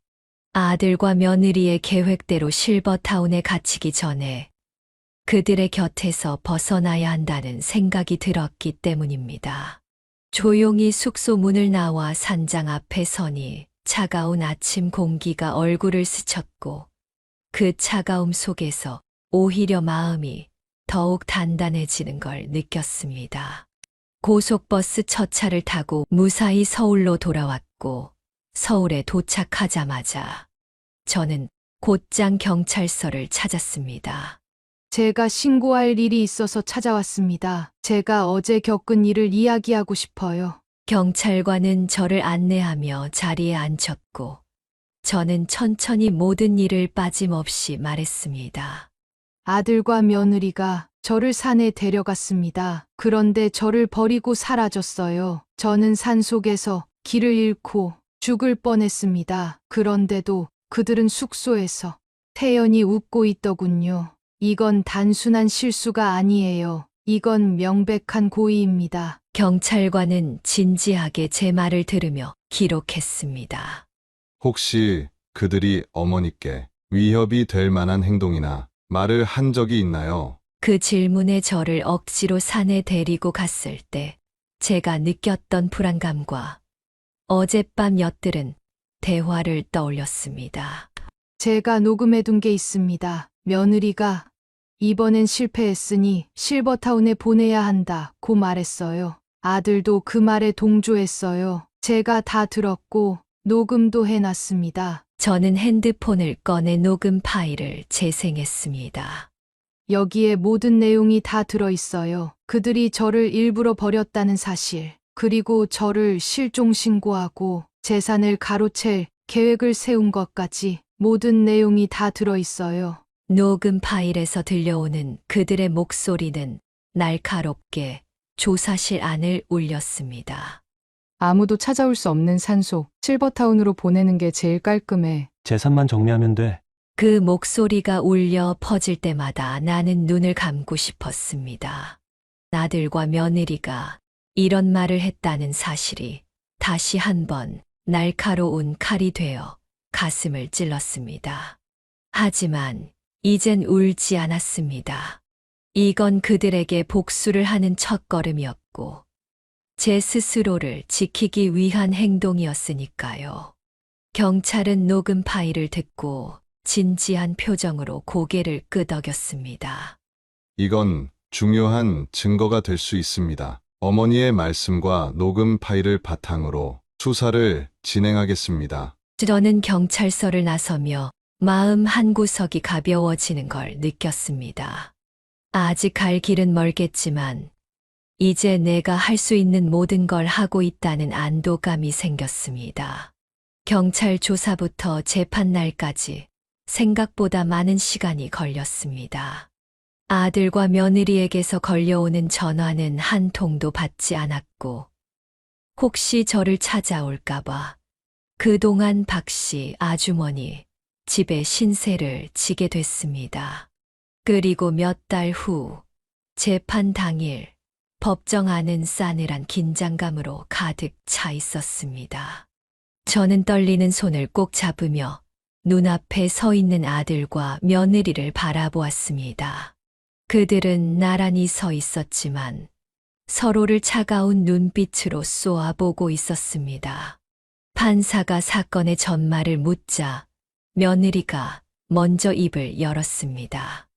아들과 며느리의 계획대로 실버타운에 갇히기 전에 그들의 곁에서 벗어나야 한다는 생각이 들었기 때문입니다. 조용히 숙소 문을 나와 산장 앞에 서니 차가운 아침 공기가 얼굴을 스쳤고 그 차가움 속에서 오히려 마음이 더욱 단단해지는 걸 느꼈습니다. 고속버스 첫 차를 타고 무사히 서울로 돌아왔고 서울에 도착하자마자 저는 곧장 경찰서를 찾았습니다. 제가 신고할 일이 있어서 찾아왔습니다. 제가 어제 겪은 일을 이야기하고 싶어요. 경찰관은 저를 안내하며 자리에 앉혔고 저는 천천히 모든 일을 빠짐없이 말했습니다. 아들과 며느리가 저를 산에 데려갔습니다. 그런데 저를 버리고 사라졌어요. 저는 산속에서 길을 잃고 죽을 뻔했습니다. 그런데도 그들은 숙소에서 태연히 웃고 있더군요. 이건 단순한 실수가 아니에요. 이건 명백한 고의입니다. 경찰관은 진지하게 제 말을 들으며 기록했습니다. 혹시 그들이 어머니께 위협이 될 만한 행동이나 말을 한 적이 있나요? 그 질문에 저를 억지로 산에 데리고 갔을 때 제가 느꼈던 불안감과 어젯밤 엿들은 대화를 떠올렸습니다. 제가 녹음해둔 게 있습니다. 며느리가 이번엔 실패했으니 실버타운에 보내야 한다고 말했어요. 아들도 그 말에 동조했어요. 제가 다 들었고 녹음도 해놨습니다. 저는 핸드폰을 꺼내 녹음 파일을 재생했습니다. 여기에 모든 내용이 다 들어있어요. 그들이 저를 일부러 버렸다는 사실, 그리고 저를 실종 신고하고 재산을 가로챌 계획을 세운 것까지 모든 내용이 다 들어있어요. 녹음 파일에서 들려오는 그들의 목소리는 날카롭게 조사실 안을 울렸습니다. 아무도 찾아올 수 없는 산속, 실버타운으로 보내는 게 제일 깔끔해. 재산만 정리하면 돼. 그 목소리가 울려 퍼질 때마다 나는 눈을 감고 싶었습니다. 아들과 며느리가 이런 말을 했다는 사실이 다시 한번 날카로운 칼이 되어 가슴을 찔렀습니다. 하지만 이젠 울지 않았습니다. 이건 그들에게 복수를 하는 첫걸음이었고 제 스스로를 지키기 위한 행동이었으니까요. 경찰은 녹음 파일을 듣고 진지한 표정으로 고개를 끄덕였습니다. 이건 중요한 증거가 될 수 있습니다. 어머니의 말씀과 녹음 파일을 바탕으로 수사를 진행하겠습니다. 저는 경찰서를 나서며 마음 한구석이 가벼워지는 걸 느꼈습니다. 아직 갈 길은 멀겠지만 이제 내가 할 수 있는 모든 걸 하고 있다는 안도감이 생겼습니다. 경찰 조사부터 재판 날까지 생각보다 많은 시간이 걸렸습니다. 아들과 며느리에게서 걸려오는 전화는 한 통도 받지 않았고 혹시 저를 찾아올까봐 그동안 박씨 아주머니 집에 신세를 지게 됐습니다. 그리고 몇 달 후 재판 당일 법정 안은 싸늘한 긴장감으로 가득 차 있었습니다. 저는 떨리는 손을 꼭 잡으며 눈앞에 서 있는 아들과 며느리를 바라보았습니다. 그들은 나란히 서 있었지만 서로를 차가운 눈빛으로 쏘아보고 있었습니다. 판사가 사건의 전말을 묻자 며느리가 먼저 입을 열었습니다.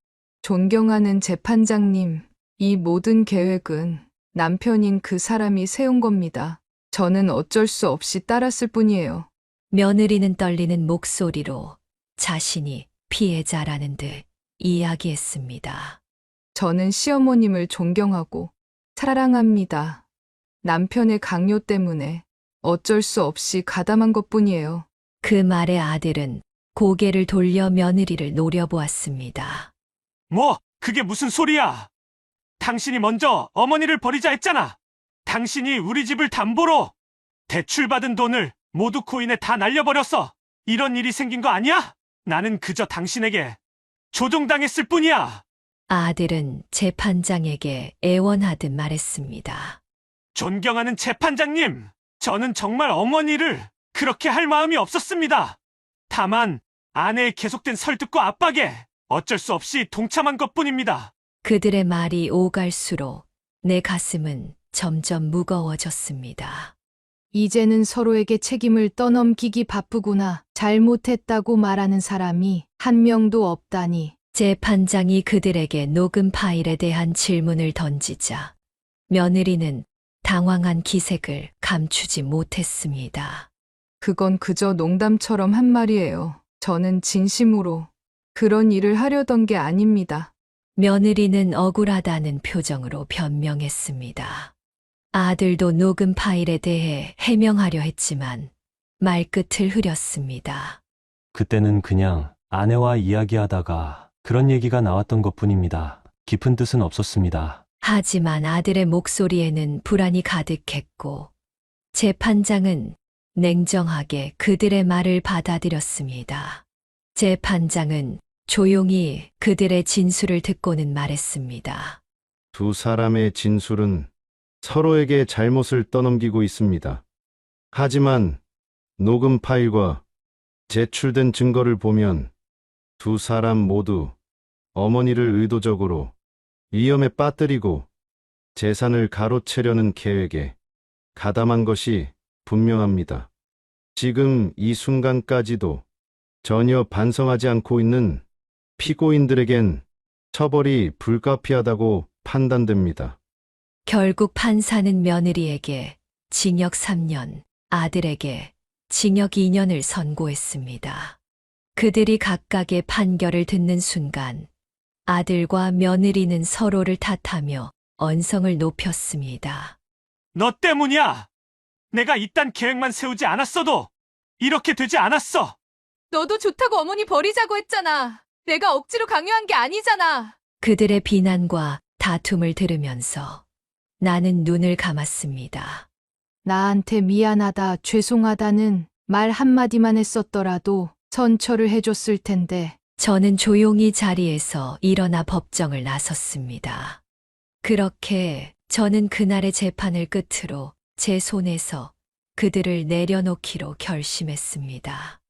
존경하는 재판장님, 이 모든 계획은 남편인 그 사람이 세운 겁니다. 저는 어쩔 수 없이 따랐을 뿐이에요. 며느리는 떨리는 목소리로 자신이 피해자라는 듯 이야기했습니다. 저는 시어머님을 존경하고 사랑합니다. 남편의 강요 때문에 어쩔 수 없이 가담한 것뿐이에요. 그 말에 아들은 고개를 돌려 며느리를 노려보았습니다. 뭐, 그게 무슨 소리야? 당신이 먼저 어머니를 버리자 했잖아. 당신이 우리 집을 담보로 대출받은 돈을 모두 코인에 다 날려버렸어. 이런 일이 생긴 거 아니야? 나는 그저 당신에게 조종당했을 뿐이야. 아들은 재판장에게 애원하듯 말했습니다. 존경하는 재판장님, 저는 정말 어머니를 그렇게 할 마음이 없었습니다. 다만 아내의 계속된 설득과 압박에 어쩔 수 없이 동참한 것뿐입니다. 그들의 말이 오갈수록 내 가슴은 점점 무거워졌습니다. 이제는 서로에게 책임을 떠넘기기 바쁘구나. 잘못했다고 말하는 사람이 한 명도 없다니. 재판장이 그들에게 녹음 파일에 대한 질문을 던지자 며느리는 당황한 기색을 감추지 못했습니다. 그건 그저 농담처럼 한 말이에요. 저는 진심으로 그런 일을 하려던 게 아닙니다. 며느리는 억울하다는 표정으로 변명했습니다. 아들도 녹음 파일에 대해 해명하려 했지만 말끝을 흐렸습니다. 그때는 그냥 아내와 이야기하다가 그런 얘기가 나왔던 것뿐입니다. 깊은 뜻은 없었습니다. 하지만 아들의 목소리에는 불안이 가득했고 재판장은 냉정하게 그들의 말을 받아들였습니다. 재판장은 조용히 그들의 진술을 듣고는 말했습니다. 두 사람의 진술은 서로에게 잘못을 떠넘기고 있습니다. 하지만 녹음 파일과 제출된 증거를 보면 두 사람 모두 어머니를 의도적으로 위험에 빠뜨리고 재산을 가로채려는 계획에 가담한 것이 분명합니다. 지금 이 순간까지도 전혀 반성하지 않고 있는 피고인들에겐 처벌이 불가피하다고 판단됩니다. 결국 판사는 며느리에게 징역 3년, 아들에게 징역 2년을 선고했습니다. 그들이 각각의 판결을 듣는 순간 아들과 며느리는 서로를 탓하며 언성을 높였습니다. 너 때문이야! 내가 이딴 계획만 세우지 않았어도 이렇게 되지 않았어! 너도 좋다고 어머니 버리자고 했잖아. 내가 억지로 강요한 게 아니잖아. 그들의 비난과 다툼을 들으면서 나는 눈을 감았습니다. 나한테 미안하다, 죄송하다는 말 한마디만 했었더라도 선처를 해줬을 텐데. 저는 조용히 자리에서 일어나 법정을 나섰습니다. 그렇게 저는 그날의 재판을 끝으로 제 손에서 그들을 내려놓기로 결심했습니다.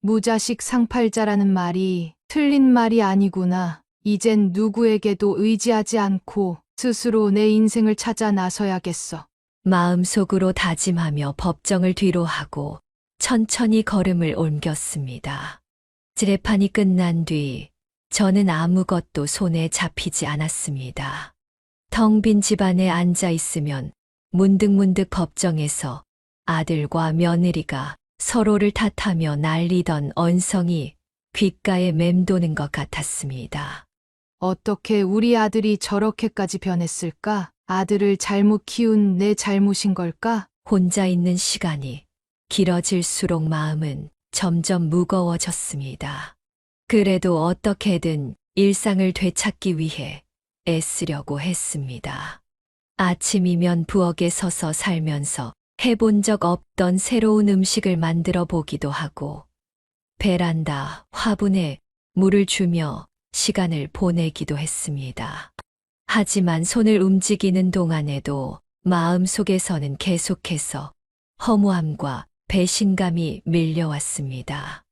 무자식 상팔자라는 말이 틀린 말이 아니구나. 이젠 누구에게도 의지하지 않고 스스로 내 인생을 찾아 나서야겠어. 마음속으로 다짐하며 법정을 뒤로 하고 천천히 걸음을 옮겼습니다. 재판이 끝난 뒤 저는 아무것도 손에 잡히지 않았습니다. 텅 빈 집안에 앉아 있으면 문득문득 법정에서 아들과 며느리가 서로를 탓하며 날리던 언성이 귓가에 맴도는 것 같았습니다. 어떻게 우리 아들이 저렇게까지 변했을까? 아들을 잘못 키운 내 잘못인 걸까? 혼자 있는 시간이 길어질수록 마음은 점점 무거워졌습니다. 그래도 어떻게든 일상을 되찾기 위해 애쓰려고 했습니다. 아침이면 부엌에 서서 살면서 해본 적 없던 새로운 음식을 만들어 보기도 하고 베란다 화분에 물을 주며 시간을 보내기도 했습니다. 하지만 손을 움직이는 동안에도 마음속에서는 계속해서 허무함과 배신감이 밀려왔습니다.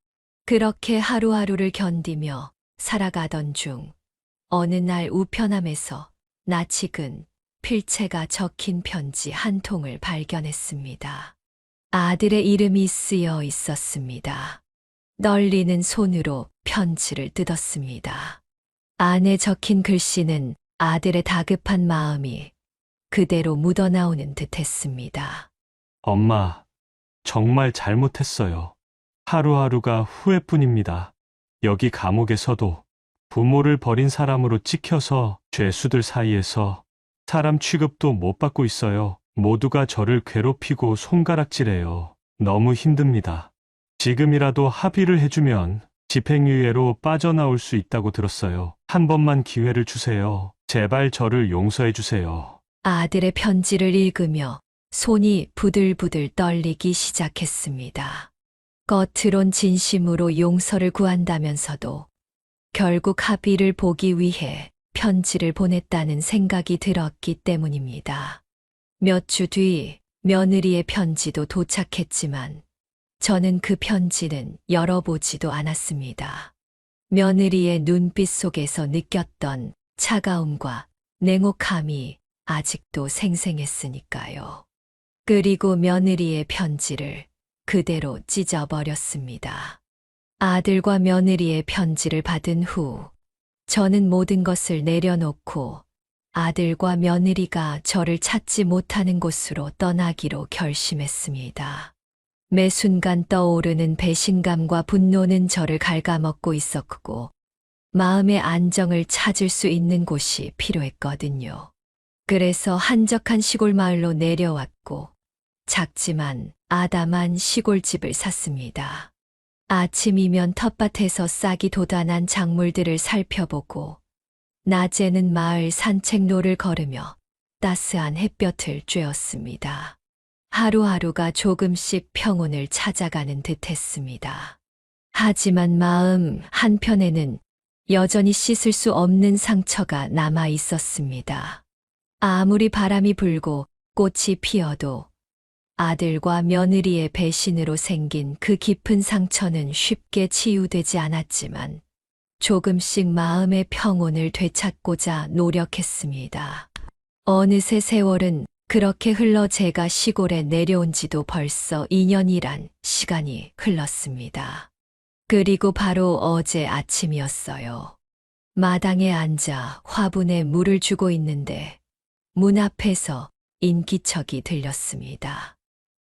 그렇게 하루하루를 견디며 살아가던 중 어느 날 우편함에서 낯익은 필체가 적힌 편지 한 통을 발견했습니다. 아들의 이름이 쓰여 있었습니다. 떨리는 손으로 편지를 뜯었습니다. 안에 적힌 글씨는 아들의 다급한 마음이 그대로 묻어나오는 듯했습니다. 엄마, 정말 잘못했어요. 하루하루가 후회뿐입니다. 여기 감옥에서도 부모를 버린 사람으로 찍혀서 죄수들 사이에서 사람 취급도 못 받고 있어요. 모두가 저를 괴롭히고 손가락질해요. 너무 힘듭니다. 지금이라도 합의를 해주면 집행유예로 빠져나올 수 있다고 들었어요. 한 번만 기회를 주세요. 제발 저를 용서해 주세요. 아들의 편지를 읽으며 손이 부들부들 떨리기 시작했습니다. 겉으론 진심으로 용서를 구한다면서도 결국 합의를 보기 위해 편지를 보냈다는 생각이 들었기 때문입니다. 몇 주 뒤 며느리의 편지도 도착했지만 저는 그 편지는 열어보지도 않았습니다. 며느리의 눈빛 속에서 느꼈던 차가움과 냉혹함이 아직도 생생했으니까요. 그리고 며느리의 편지를 그대로 찢어버렸습니다. 아들과 며느리의 편지를 받은 후 저는 모든 것을 내려놓고 아들과 며느리가 저를 찾지 못하는 곳으로 떠나기로 결심했습니다. 매 순간 떠오르는 배신감과 분노는 저를 갉아먹고 있었고 마음의 안정을 찾을 수 있는 곳이 필요했거든요. 그래서 한적한 시골 마을로 내려왔고 작지만 아담한 시골집을 샀습니다. 아침이면 텃밭에서 싹이 돋아난 작물들을 살펴보고 낮에는 마을 산책로를 걸으며 따스한 햇볕을 쬐었습니다. 하루하루가 조금씩 평온을 찾아가는 듯 했습니다. 하지만 마음 한편에는 여전히 씻을 수 없는 상처가 남아 있었습니다. 아무리 바람이 불고 꽃이 피어도 아들과 며느리의 배신으로 생긴 그 깊은 상처는 쉽게 치유되지 않았지만 조금씩 마음의 평온을 되찾고자 노력했습니다. 어느새 세월은 그렇게 흘러 제가 시골에 내려온 지도 벌써 2년이란 시간이 흘렀습니다. 그리고 바로 어제 아침이었어요. 마당에 앉아 화분에 물을 주고 있는데 문 앞에서 인기척이 들렸습니다.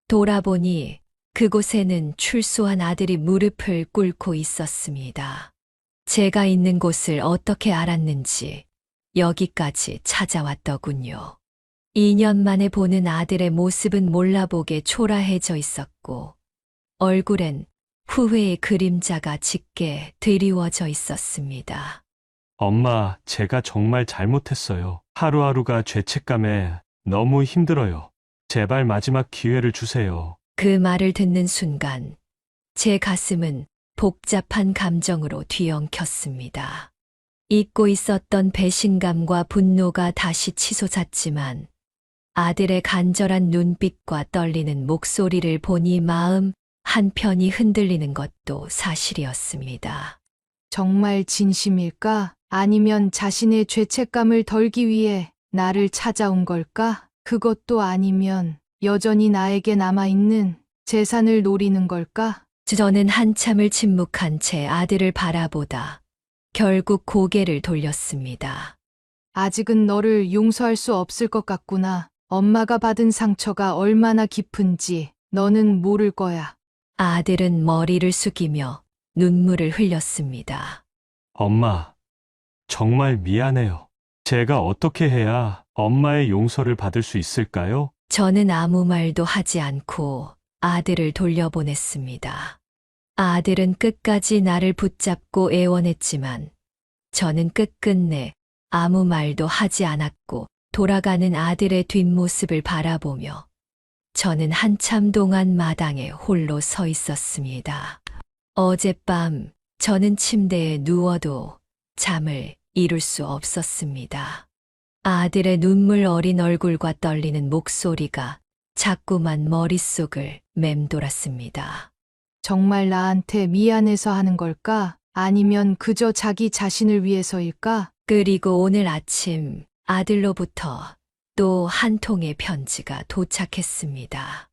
돌아보니 그곳에는 출소한 아들이 무릎을 꿇고 있었습니다. 제가 있는 곳을 어떻게 알았는지 여기까지 찾아왔더군요. 2년 만에 보는 아들의 모습은 몰라보게 초라해져 있었고 얼굴엔 후회의 그림자가 짙게 드리워져 있었습니다. 엄마, 제가 정말 잘못했어요. 하루하루가 죄책감에 너무 힘들어요. 제발 마지막 기회를 주세요. 그 말을 듣는 순간 제 가슴은 복잡한 감정으로 뒤엉켰습니다. 잊고 있었던 배신감과 분노가 다시 치솟았지만 아들의 간절한 눈빛과 떨리는 목소리를 보니 마음 한편이 흔들리는 것도 사실이었습니다. 정말 진심일까? 아니면 자신의 죄책감을 덜기 위해 나를 찾아온 걸까? 그것도 아니면 여전히 나에게 남아있는 재산을 노리는 걸까? 저는 한참을 침묵한 채 아들을 바라보다 결국 고개를 돌렸습니다. 아직은 너를 용서할 수 없을 것 같구나. 엄마가 받은 상처가 얼마나 깊은지 너는 모를 거야. 아들은 머리를 숙이며 눈물을 흘렸습니다. 엄마, 정말 미안해요. 제가 어떻게 해야 엄마의 용서를 받을 수 있을까요? 저는 아무 말도 하지 않고 아들을 돌려보냈습니다. 아들은 끝까지 나를 붙잡고 애원했지만 저는 끝끝내 아무 말도 하지 않았고 돌아가는 아들의 뒷모습을 바라보며 저는 한참 동안 마당에 홀로 서 있었습니다. 어젯밤 저는 침대에 누워도 잠을 이룰 수 없었습니다. 아들의 눈물 어린 얼굴과 떨리는 목소리가 자꾸만 머릿속을 맴돌았습니다. 정말 나한테 미안해서 하는 걸까? 아니면 그저 자기 자신을 위해서일까? 그리고 오늘 아침 아들로부터 또 한 통의 편지가 도착했습니다.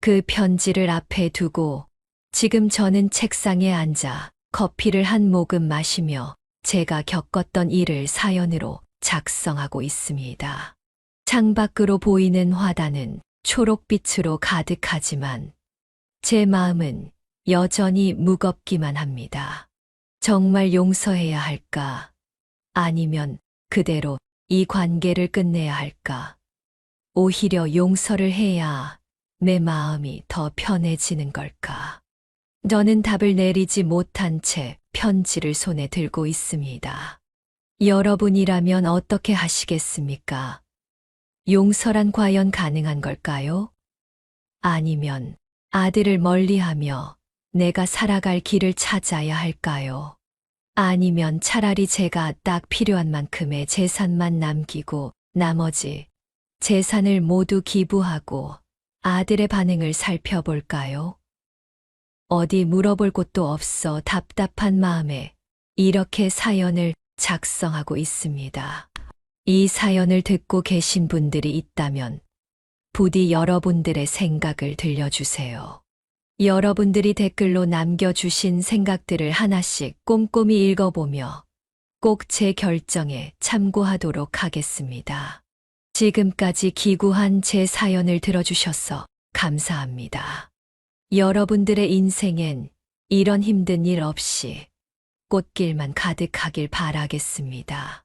그 편지를 앞에 두고 지금 저는 책상에 앉아 커피를 한 모금 마시며 제가 겪었던 일을 사연으로 작성하고 있습니다. 창밖으로 보이는 화단은 초록빛으로 가득하지만 제 마음은 여전히 무겁기만 합니다. 정말 용서해야 할까? 아니면 그대로 이 관계를 끝내야 할까? 오히려 용서를 해야 내 마음이 더 편해지는 걸까? 저는 답을 내리지 못한 채 편지를 손에 들고 있습니다. 여러분이라면 어떻게 하시겠습니까? 용서란 과연 가능한 걸까요? 아니면 아들을 멀리하며 내가 살아갈 길을 찾아야 할까요? 아니면 차라리 제가 딱 필요한 만큼의 재산만 남기고 나머지 재산을 모두 기부하고 아들의 반응을 살펴볼까요? 어디 물어볼 곳도 없어 답답한 마음에 이렇게 사연을 작성하고 있습니다. 이 사연을 듣고 계신 분들이 있다면 부디 여러분들의 생각을 들려주세요. 여러분들이 댓글로 남겨주신 생각들을 하나씩 꼼꼼히 읽어보며 꼭 제 결정에 참고하도록 하겠습니다. 지금까지 기구한 제 사연을 들어주셔서 감사합니다. 여러분들의 인생엔 이런 힘든 일 없이 꽃길만 가득하길 바라겠습니다.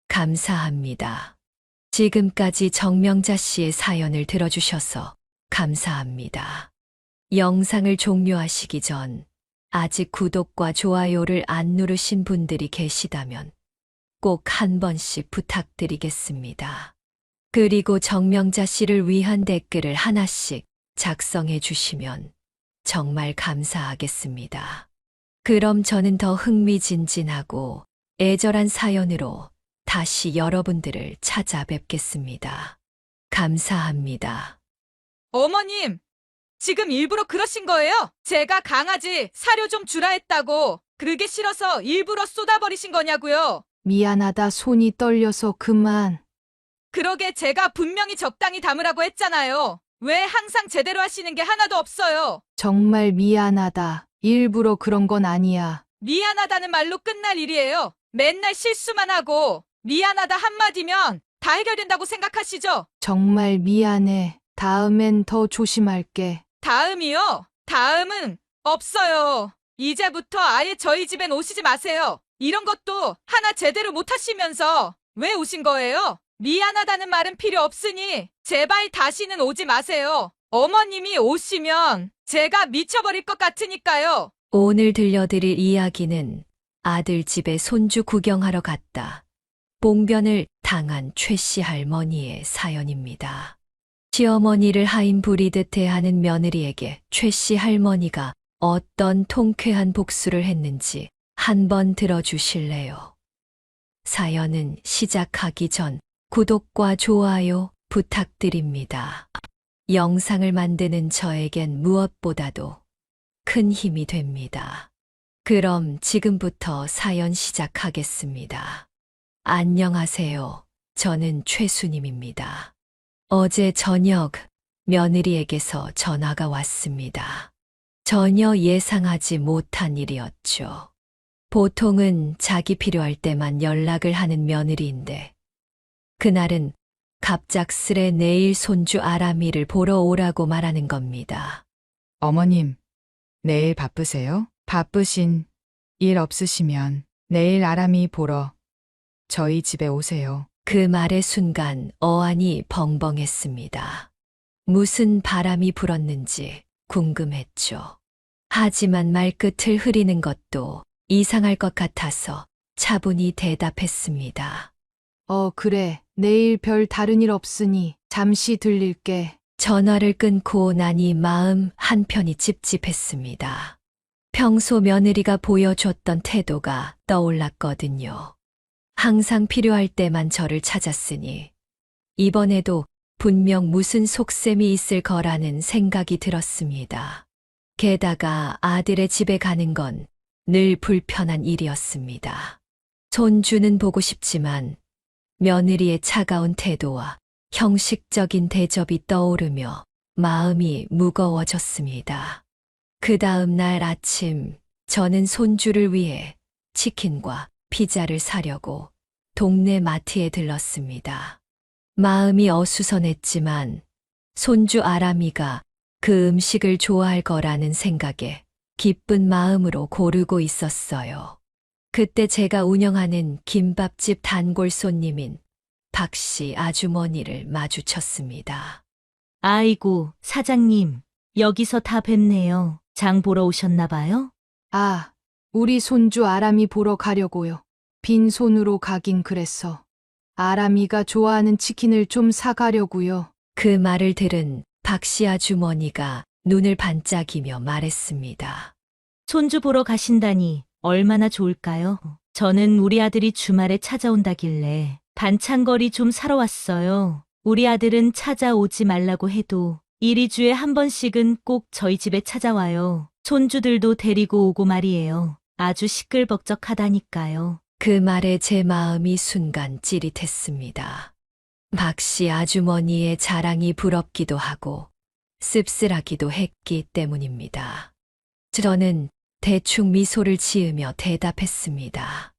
감사합니다. 지금까지 정명자 씨의 사연을 들어주셔서 감사합니다. 영상을 종료하시기 전 아직 구독과 좋아요를 안 누르신 분들이 계시다면 꼭 한 번씩 부탁드리겠습니다. 그리고 정명자 씨를 위한 댓글을 하나씩 작성해 주시면 정말 감사하겠습니다. 그럼 저는 더 흥미진진하고 애절한 사연으로 다시 여러분들을 찾아뵙겠습니다. 감사합니다. 어머님, 지금 일부러 그러신 거예요? 제가 강아지 사료 좀 주라 했다고 그게 싫어서 일부러 쏟아버리신 거냐고요? 미안하다. 손이 떨려서 그만. 그러게 제가 분명히 적당히 담으라고 했잖아요. 왜 항상 제대로 하시는 게 하나도 없어요? 정말 미안하다. 일부러 그런 건 아니야. 미안하다는 말로 끝날 일이에요. 맨날 실수만 하고 미안하다 한마디면 다 해결된다고 생각하시죠? 정말 미안해. 다음엔 더 조심할게. 다음이요? 다음은 없어요. 이제부터 아예 저희 집엔 오시지 마세요. 이런 것도 하나 제대로 못 하시면서 왜 오신 거예요? 미안하다는 말은 필요 없으니 제발 다시는 오지 마세요. 어머님이 오시면 제가 미쳐버릴 것 같으니까요. 오늘 들려드릴 이야기는 아들 집에 손주 구경하러 갔다 봉변을 당한 최 씨 할머니의 사연입니다. 시어머니를 하인 부리듯 대하는 며느리에게 최 씨 할머니가 어떤 통쾌한 복수를 했는지 한번 들어주실래요? 사연은 시작하기 전 구독과 좋아요 부탁드립니다. 영상을 만드는 저에겐 무엇보다도 큰 힘이 됩니다. 그럼 지금부터 사연 시작하겠습니다. 안녕하세요. 저는 최수님입니다. 어제 저녁 며느리에게서 전화가 왔습니다. 전혀 예상하지 못한 일이었죠. 보통은 자기 필요할 때만 연락을 하는 며느리인데 그날은 갑작스레 내일 손주 아람이를 보러 오라고 말하는 겁니다. 어머님, 내일 바쁘세요? 바쁘신 일 없으시면 내일 아람이 보러 저희 집에 오세요. 그 말의 순간 어안이 벙벙했습니다. 무슨 바람이 불었는지 궁금했죠. 하지만 말끝을 흐리는 것도 이상할 것 같아서 차분히 대답했습니다. 그래. 내일 별 다른 일 없으니 잠시 들릴게. 전화를 끊고 나니 마음 한편이 찝찝했습니다. 평소 며느리가 보여줬던 태도가 떠올랐거든요. 항상 필요할 때만 저를 찾았으니 이번에도 분명 무슨 속셈이 있을 거라는 생각이 들었습니다. 게다가 아들의 집에 가는 건 늘 불편한 일이었습니다. 손주는 보고 싶지만 며느리의 차가운 태도와 형식적인 대접이 떠오르며 마음이 무거워졌습니다. 그 다음 날 아침 저는 손주를 위해 치킨과 피자를 사려고 동네 마트에 들렀습니다. 마음이 어수선했지만 손주 아람이가 그 음식을 좋아할 거라는 생각에 기쁜 마음으로 고르고 있었어요. 그때 제가 운영하는 김밥집 단골 손님인 박씨 아주머니를 마주쳤습니다. 아이고, 사장님, 여기서 다 뵙네요. 장 보러 오셨나 봐요? 아, 우리 손주 아람이 보러 가려고요. 빈손으로 가긴 그랬어. 아람이가 좋아하는 치킨을 좀 사가려고요. 그 말을 들은 박씨 아주머니가 눈을 반짝이며 말했습니다. 손주 보러 가신다니 얼마나 좋을까요? 저는 우리 아들이 주말에 찾아온다길래 반찬거리 좀 사러 왔어요. 우리 아들은 찾아오지 말라고 해도 1~2주에 한 번씩은 꼭 저희 집에 찾아와요. 손주들도 데리고 오고 말이에요. 아주 시끌벅적하다니까요. 그 말에 제 마음이 순간 찌릿했습니다. 박씨 아주머니의 자랑이 부럽기도 하고 씁쓸하기도 했기 때문입니다. 저는 대충 미소를 지으며 대답했습니다.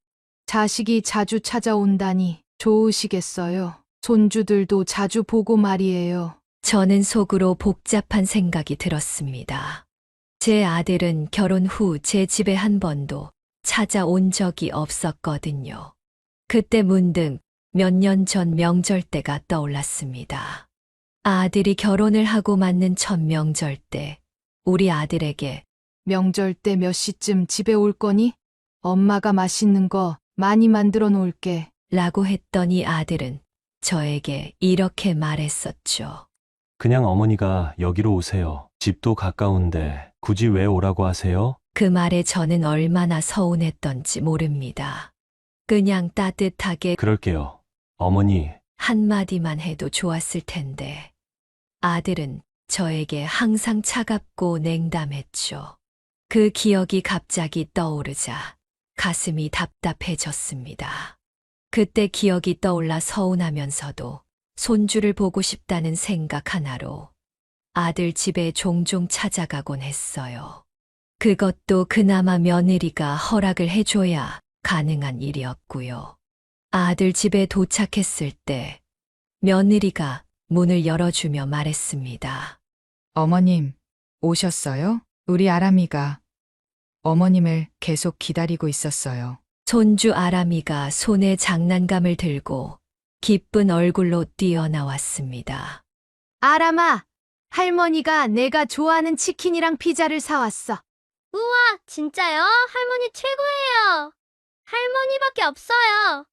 자식이 자주 찾아온다니 좋으시겠어요. 손주들도 자주 보고 말이에요. 저는 속으로 복잡한 생각이 들었습니다. 제 아들은 결혼 후 제 집에 한 번도 찾아온 적이 없었거든요. 그때 문득 몇 년 전 명절 때가 떠올랐습니다. 아들이 결혼을 하고 맞는 첫 명절 때 우리 아들에게 명절 때 몇 시쯤 집에 올 거니? 엄마가 맛있는 거 많이 만들어 놓을게. 라고 했더니 아들은 저에게 이렇게 말했었죠. 그냥 어머니가 여기로 오세요. 집도 가까운데 굳이 왜 오라고 하세요? 그 말에 저는 얼마나 서운했던지 모릅니다. 그냥 따뜻하게 그럴게요. 어머니, 한마디만 해도 좋았을 텐데 아들은 저에게 항상 차갑고 냉담했죠. 그 기억이 갑자기 떠오르자 가슴이 답답해졌습니다. 그때 기억이 떠올라 서운하면서도 손주를 보고 싶다는 생각 하나로 아들 집에 종종 찾아가곤 했어요. 그것도 그나마 며느리가 허락을 해줘야 가능한 일이었고요. 아들 집에 도착했을 때 며느리가 문을 열어주며 말했습니다. 어머님, 오셨어요? 우리 아람이가 어머님을 계속 기다리고 있었어요. 손주 아람이가 손에 장난감을 들고 기쁜 얼굴로 뛰어나왔습니다. 아람아, 할머니가 내가 좋아하는 치킨이랑 피자를 사왔어. 우와, 진짜요? 할머니 최고예요. 할머니밖에 없어요.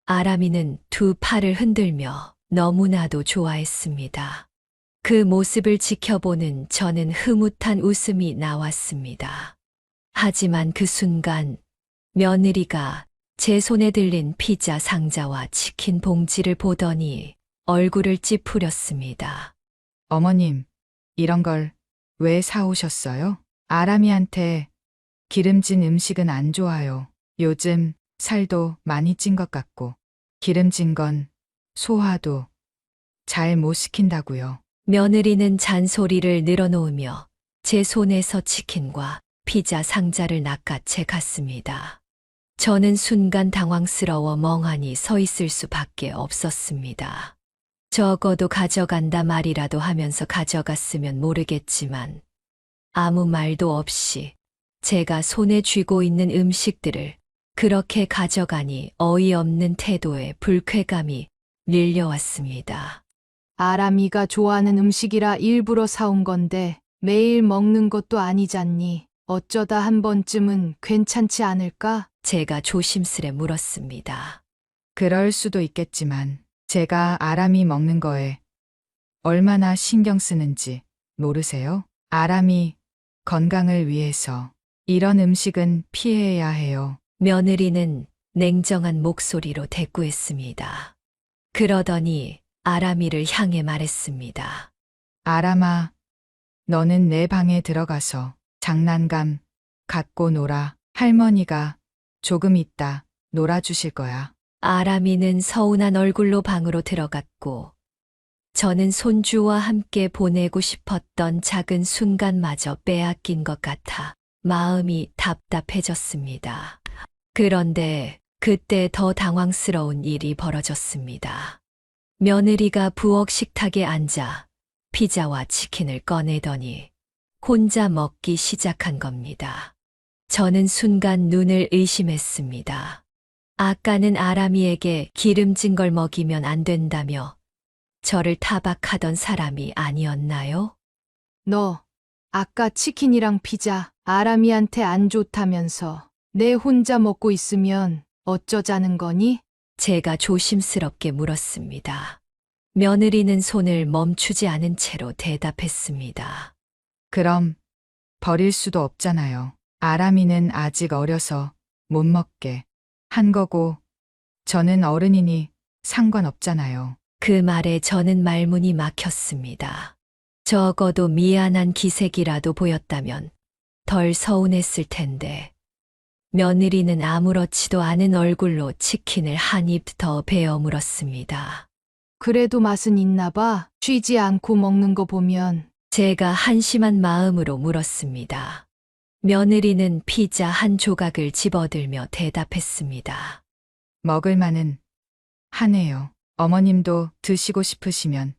아람이는 두 팔을 흔들며 너무나도 좋아했습니다. 그 모습을 지켜보는 저는 흐뭇한 웃음이 나왔습니다. 하지만 그 순간 며느리가 제 손에 들린 피자 상자와 치킨 봉지를 보더니 얼굴을 찌푸렸습니다. 어머님, 이런 걸 왜 사오셨어요? 아람이한테 기름진 음식은 안 좋아요. 요즘 살도 많이 찐 것 같고 기름진 건 소화도 잘 못 시킨다고요. 며느리는 잔소리를 늘어놓으며 제 손에서 치킨과 피자 상자를 낚아채 갔습니다. 저는 순간 당황스러워 멍하니 서 있을 수밖에 없었습니다. 적어도 가져간다 말이라도 하면서 가져갔으면 모르겠지만 아무 말도 없이 제가 손에 쥐고 있는 음식들을 그렇게 가져가니 어이없는 태도에 불쾌감이 밀려왔습니다. 아람이가 좋아하는 음식이라 일부러 사온 건데 매일 먹는 것도 아니잖니. 어쩌다 한 번쯤은 괜찮지 않을까? 제가 조심스레 물었습니다. 그럴 수도 있겠지만 제가 아람이 먹는 거에 얼마나 신경 쓰는지 모르세요? 아람이 건강을 위해서 이런 음식은 피해야 해요. 며느리는 냉정한 목소리로 대꾸했습니다. 그러더니 아람이를 향해 말했습니다. 아람아, 너는 내 방에 들어가서 장난감 갖고 놀아. 할머니가 조금 있다 놀아주실 거야. 아람이는 서운한 얼굴로 방으로 들어갔고 저는 손주와 함께 보내고 싶었던 작은 순간마저 빼앗긴 것 같아 마음이 답답해졌습니다. 그런데 그때 더 당황스러운 일이 벌어졌습니다. 며느리가 부엌 식탁에 앉아 피자와 치킨을 꺼내더니 혼자 먹기 시작한 겁니다. 저는 순간 눈을 의심했습니다. 아까는 아람이에게 기름진 걸 먹이면 안 된다며 저를 타박하던 사람이 아니었나요? 너 아까 치킨이랑 피자 아람이한테 안 좋다면서 내 혼자 먹고 있으면 어쩌자는 거니? 제가 조심스럽게 물었습니다. 며느리는 손을 멈추지 않은 채로 대답했습니다. 그럼 버릴 수도 없잖아요. 아람이는 아직 어려서 못 먹게 한 거고, 저는 어른이니 상관없잖아요. 그 말에 저는 말문이 막혔습니다. 적어도 미안한 기색이라도 보였다면 덜 서운했을 텐데, 며느리는 아무렇지도 않은 얼굴로 치킨을 한 입 더 베어 물었습니다. 그래도 맛은 있나 봐. 쉬지 않고 먹는 거 보면. 제가 한심한 마음으로 물었습니다. 며느리는 피자 한 조각을 집어들며 대답했습니다. 먹을만은 하네요. 어머님도 드시고 싶으시면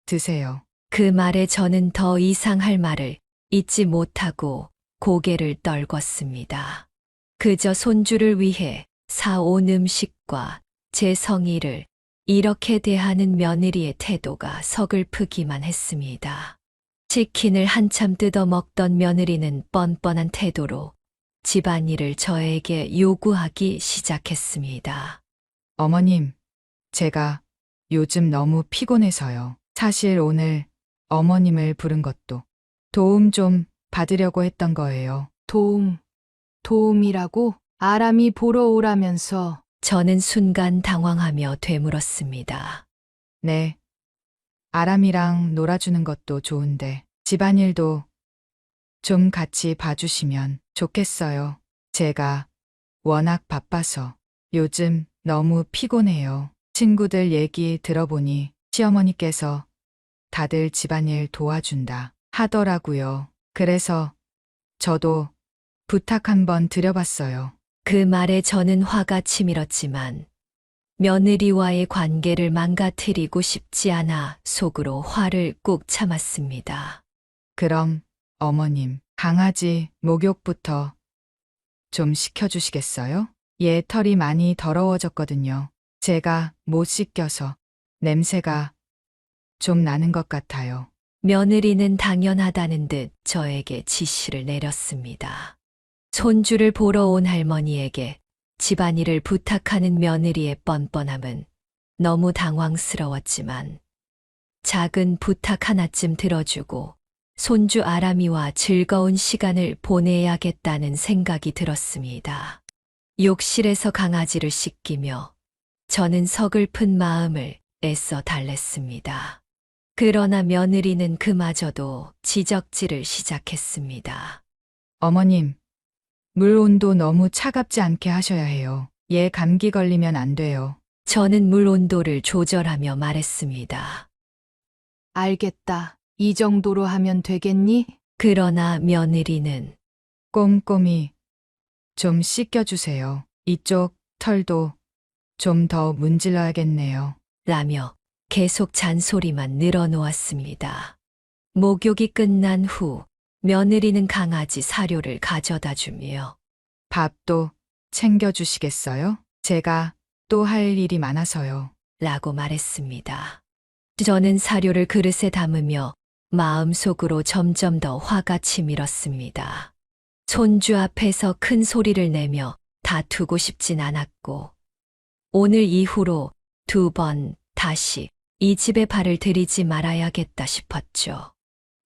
드세요. 그 말에 저는 더 이상 할 말을 잇지 못하고 고개를 떨궜습니다. 그저 손주를 위해 사온 음식과 제 성의를 이렇게 대하는 며느리의 태도가 서글프기만 했습니다. 치킨을 한참 뜯어 먹던 며느리는 뻔뻔한 태도로 집안일을 저에게 요구하기 시작했습니다. 어머님, 제가 요즘 너무 피곤해서요. 사실 오늘 어머님을 부른 것도 도움 좀 받으려고 했던 거예요. 도움이라고? 아람이 보러 오라면서. 저는 순간 당황하며 되물었습니다. 네. 아람이랑 놀아주는 것도 좋은데 집안일도 좀 같이 봐주시면 좋겠어요. 제가 워낙 바빠서 요즘 너무 피곤해요. 친구들 얘기 들어보니 시어머니께서 다들 집안일 도와준다 하더라고요. 그래서 저도 부탁 한번 드려봤어요. 그 말에 저는 화가 치밀었지만 며느리와의 관계를 망가뜨리고 싶지 않아 속으로 화를 꾹 참았습니다. 그럼 어머님, 강아지 목욕부터 좀 시켜주시겠어요? 얘 털이 많이 더러워졌거든요. 제가 못 씻겨서 냄새가 좀 나는 것 같아요. 며느리는 당연하다는 듯 저에게 지시를 내렸습니다. 손주를 보러 온 할머니에게 집안일을 부탁하는 며느리의 뻔뻔함은 너무 당황스러웠지만 작은 부탁 하나쯤 들어주고 손주 아람이와 즐거운 시간을 보내야겠다는 생각이 들었습니다. 욕실에서 강아지를 씻기며 저는 서글픈 마음을 애써 달랬습니다. 그러나 며느리는 그마저도 지적질을 시작했습니다. 어머님, 물 온도 너무 차갑지 않게 하셔야 해요. 얘 감기 걸리면 안 돼요. 저는 물 온도를 조절하며 말했습니다. 알겠다. 이 정도로 하면 되겠니? 그러나 며느리는 꼼꼼히 좀 씻겨주세요. 이쪽 털도 좀 더 문질러야겠네요. 라며 계속 잔소리만 늘어놓았습니다. 목욕이 끝난 후 며느리는 강아지 사료를 가져다 주며 밥도 챙겨주시겠어요? 제가 또 할 일이 많아서요. 라고 말했습니다. 저는 사료를 그릇에 담으며 마음속으로 점점 더 화가 치밀었습니다. 손주 앞에서 큰 소리를 내며 다투고 싶진 않았고 오늘 이후로 2번 다시 이 집에 발을 들이지 말아야겠다 싶었죠.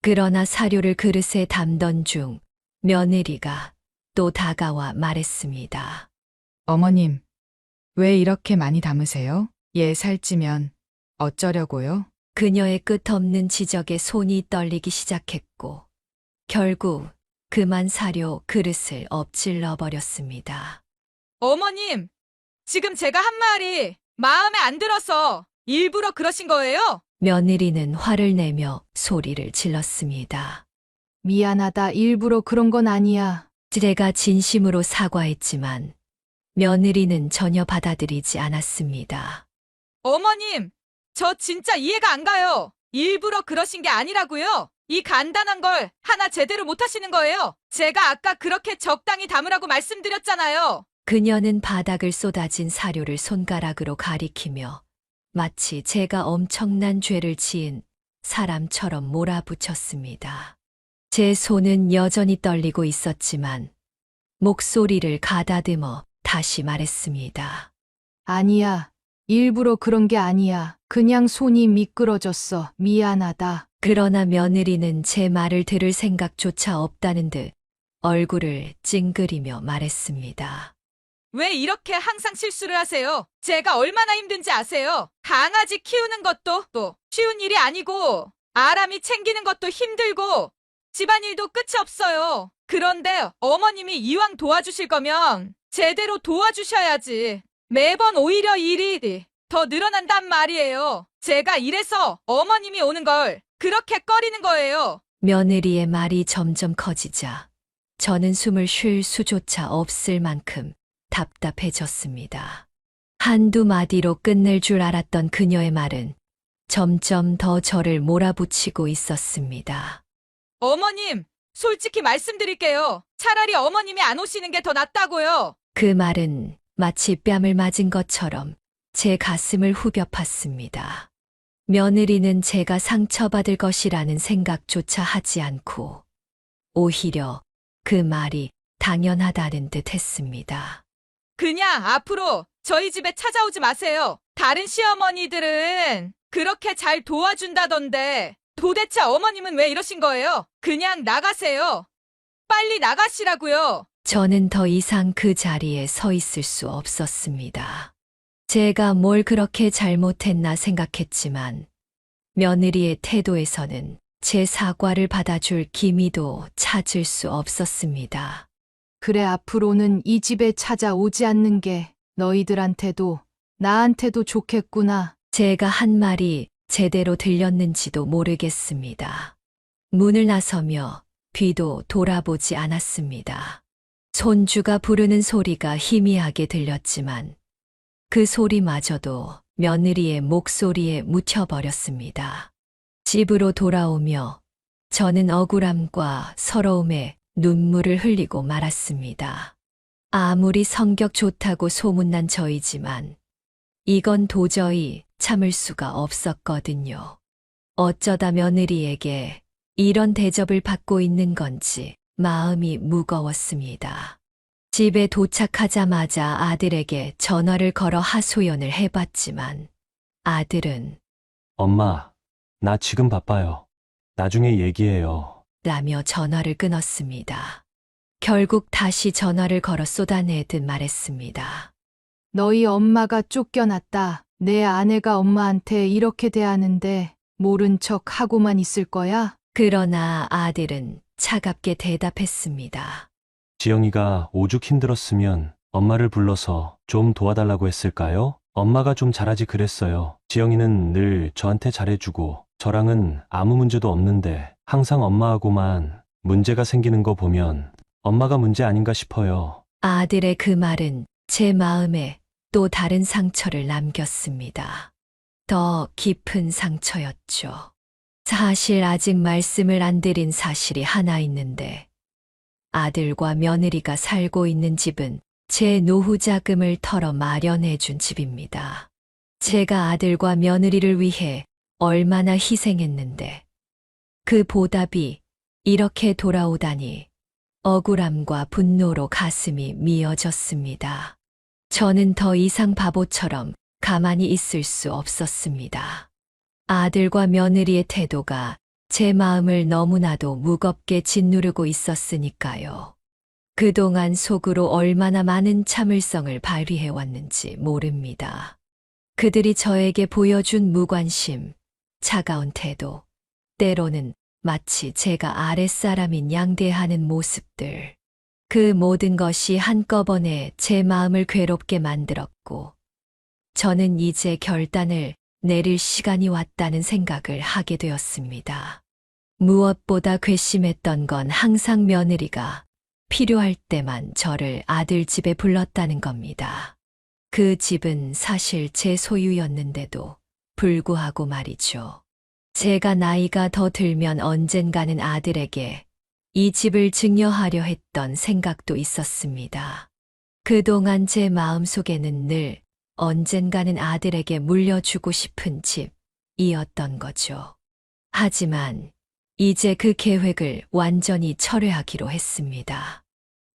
그러나 사료를 그릇에 담던 중 며느리가 또 다가와 말했습니다. 어머님, 왜 이렇게 많이 담으세요? 얘 살찌면 어쩌려고요? 그녀의 끝없는 지적에 손이 떨리기 시작했고 결국 그만 사료 그릇을 엎질러 버렸습니다. 어머님, 지금 제가 한 말이 마음에 안 들어서 일부러 그러신 거예요? 며느리는 화를 내며 소리를 질렀습니다. 미안하다. 일부러 그런 건 아니야. 제가 진심으로 사과했지만 며느리는 전혀 받아들이지 않았습니다. 어머님, 저 진짜 이해가 안 가요. 일부러 그러신 게 아니라고요. 이 간단한 걸 하나 제대로 못 하시는 거예요. 제가 아까 그렇게 적당히 담으라고 말씀드렸잖아요. 그녀는 바닥을 쏟아진 사료를 손가락으로 가리키며 마치 제가 엄청난 죄를 지은 사람처럼 몰아붙였습니다. 제 손은 여전히 떨리고 있었지만 목소리를 가다듬어 다시 말했습니다. 아니야. 일부러 그런 게 아니야. 그냥 손이 미끄러졌어. 미안하다. 그러나 며느리는 제 말을 들을 생각조차 없다는 듯 얼굴을 찡그리며 말했습니다. 왜 이렇게 항상 실수를 하세요? 제가 얼마나 힘든지 아세요? 강아지 키우는 것도 또 쉬운 일이 아니고 아람이 챙기는 것도 힘들고 집안일도 끝이 없어요. 그런데 어머님이 이왕 도와주실 거면 제대로 도와주셔야지. 매번 오히려 일이 더 늘어난단 말이에요. 제가 이래서 어머님이 오는 걸 그렇게 꺼리는 거예요. 며느리의 말이 점점 커지자 저는 숨을 쉴 수조차 없을 만큼 답답해졌습니다. 한두 마디로 끝낼 줄 알았던 그녀의 말은 점점 더 저를 몰아붙이고 있었습니다. 어머님, 솔직히 말씀드릴게요. 차라리 어머님이 안 오시는 게 더 낫다고요. 그 말은 마치 뺨을 맞은 것처럼 제 가슴을 후벼 팠습니다. 며느리는 제가 상처받을 것이라는 생각조차 하지 않고 오히려 그 말이 당연하다는 듯 했습니다. 그냥 앞으로 저희 집에 찾아오지 마세요. 다른 시어머니들은 그렇게 잘 도와준다던데 도대체 어머님은 왜 이러신 거예요? 그냥 나가세요. 빨리 나가시라고요. 저는 더 이상 그 자리에 서 있을 수 없었습니다. 제가 뭘 그렇게 잘못했나 생각했지만 며느리의 태도에서는 제 사과를 받아줄 기미도 찾을 수 없었습니다. 그래, 앞으로는 이 집에 찾아오지 않는 게 너희들한테도 나한테도 좋겠구나. 제가 한 말이 제대로 들렸는지도 모르겠습니다. 문을 나서며 뒤도 돌아보지 않았습니다. 손주가 부르는 소리가 희미하게 들렸지만 그 소리마저도 며느리의 목소리에 묻혀버렸습니다. 집으로 돌아오며 저는 억울함과 서러움에 눈물을 흘리고 말았습니다. 아무리 성격 좋다고 소문난 저이지만 이건 도저히 참을 수가 없었거든요. 어쩌다 며느리에게 이런 대접을 받고 있는 건지 마음이 무거웠습니다. 집에 도착하자마자 아들에게 전화를 걸어 하소연을 해봤지만 아들은 엄마, 나 지금 바빠요. 나중에 얘기해요. 라며 전화를 끊었습니다. 결국 다시 전화를 걸어 쏟아내듯 말했습니다. 너희 엄마가 쫓겨났다. 내 아내가 엄마한테 이렇게 대하는데 모른 척 하고만 있을 거야? 그러나 아들은 차갑게 대답했습니다. 지영이가 오죽 힘들었으면 엄마를 불러서 좀 도와달라고 했을까요? 엄마가 좀 잘하지 그랬어요. 지영이는 늘 저한테 잘해주고 저랑은 아무 문제도 없는데 항상 엄마하고만 문제가 생기는 거 보면 엄마가 문제 아닌가 싶어요. 아들의 그 말은 제 마음에 또 다른 상처를 남겼습니다. 더 깊은 상처였죠. 사실 아직 말씀을 안 드린 사실이 하나 있는데 아들과 며느리가 살고 있는 집은 제 노후 자금을 털어 마련해 준 집입니다. 제가 아들과 며느리를 위해 얼마나 희생했는데 그 보답이 이렇게 돌아오다니 억울함과 분노로 가슴이 미어졌습니다. 저는 더 이상 바보처럼 가만히 있을 수 없었습니다. 아들과 며느리의 태도가 제 마음을 너무나도 무겁게 짓누르고 있었으니까요. 그동안 속으로 얼마나 많은 참을성을 발휘해왔는지 모릅니다. 그들이 저에게 보여준 무관심, 차가운 태도, 때로는 마치 제가 아랫사람인 양대하는 모습들. 그 모든 것이 한꺼번에 제 마음을 괴롭게 만들었고, 저는 이제 결단을 내릴 시간이 왔다는 생각을 하게 되었습니다. 무엇보다 괘씸했던 건 항상 며느리가 필요할 때만 저를 아들 집에 불렀다는 겁니다. 그 집은 사실 제 소유였는데도 불구하고 말이죠. 제가 나이가 더 들면 언젠가는 아들에게 이 집을 증여하려 했던 생각도 있었습니다. 그동안 제 마음속에는 늘 언젠가는 아들에게 물려주고 싶은 집이었던 거죠. 하지만 이제 그 계획을 완전히 철회하기로 했습니다.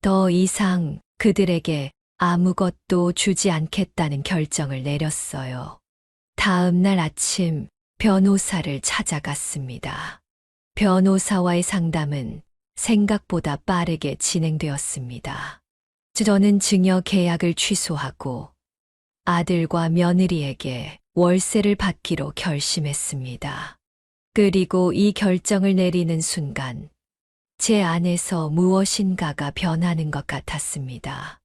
더 이상 그들에게 아무것도 주지 않겠다는 결정을 내렸어요. 다음 날 아침 변호사를 찾아갔습니다. 변호사와의 상담은 생각보다 빠르게 진행되었습니다. 저는 증여 계약을 취소하고 아들과 며느리에게 월세를 받기로 결심했습니다. 그리고 이 결정을 내리는 순간 제 안에서 무엇인가가 변하는 것 같았습니다.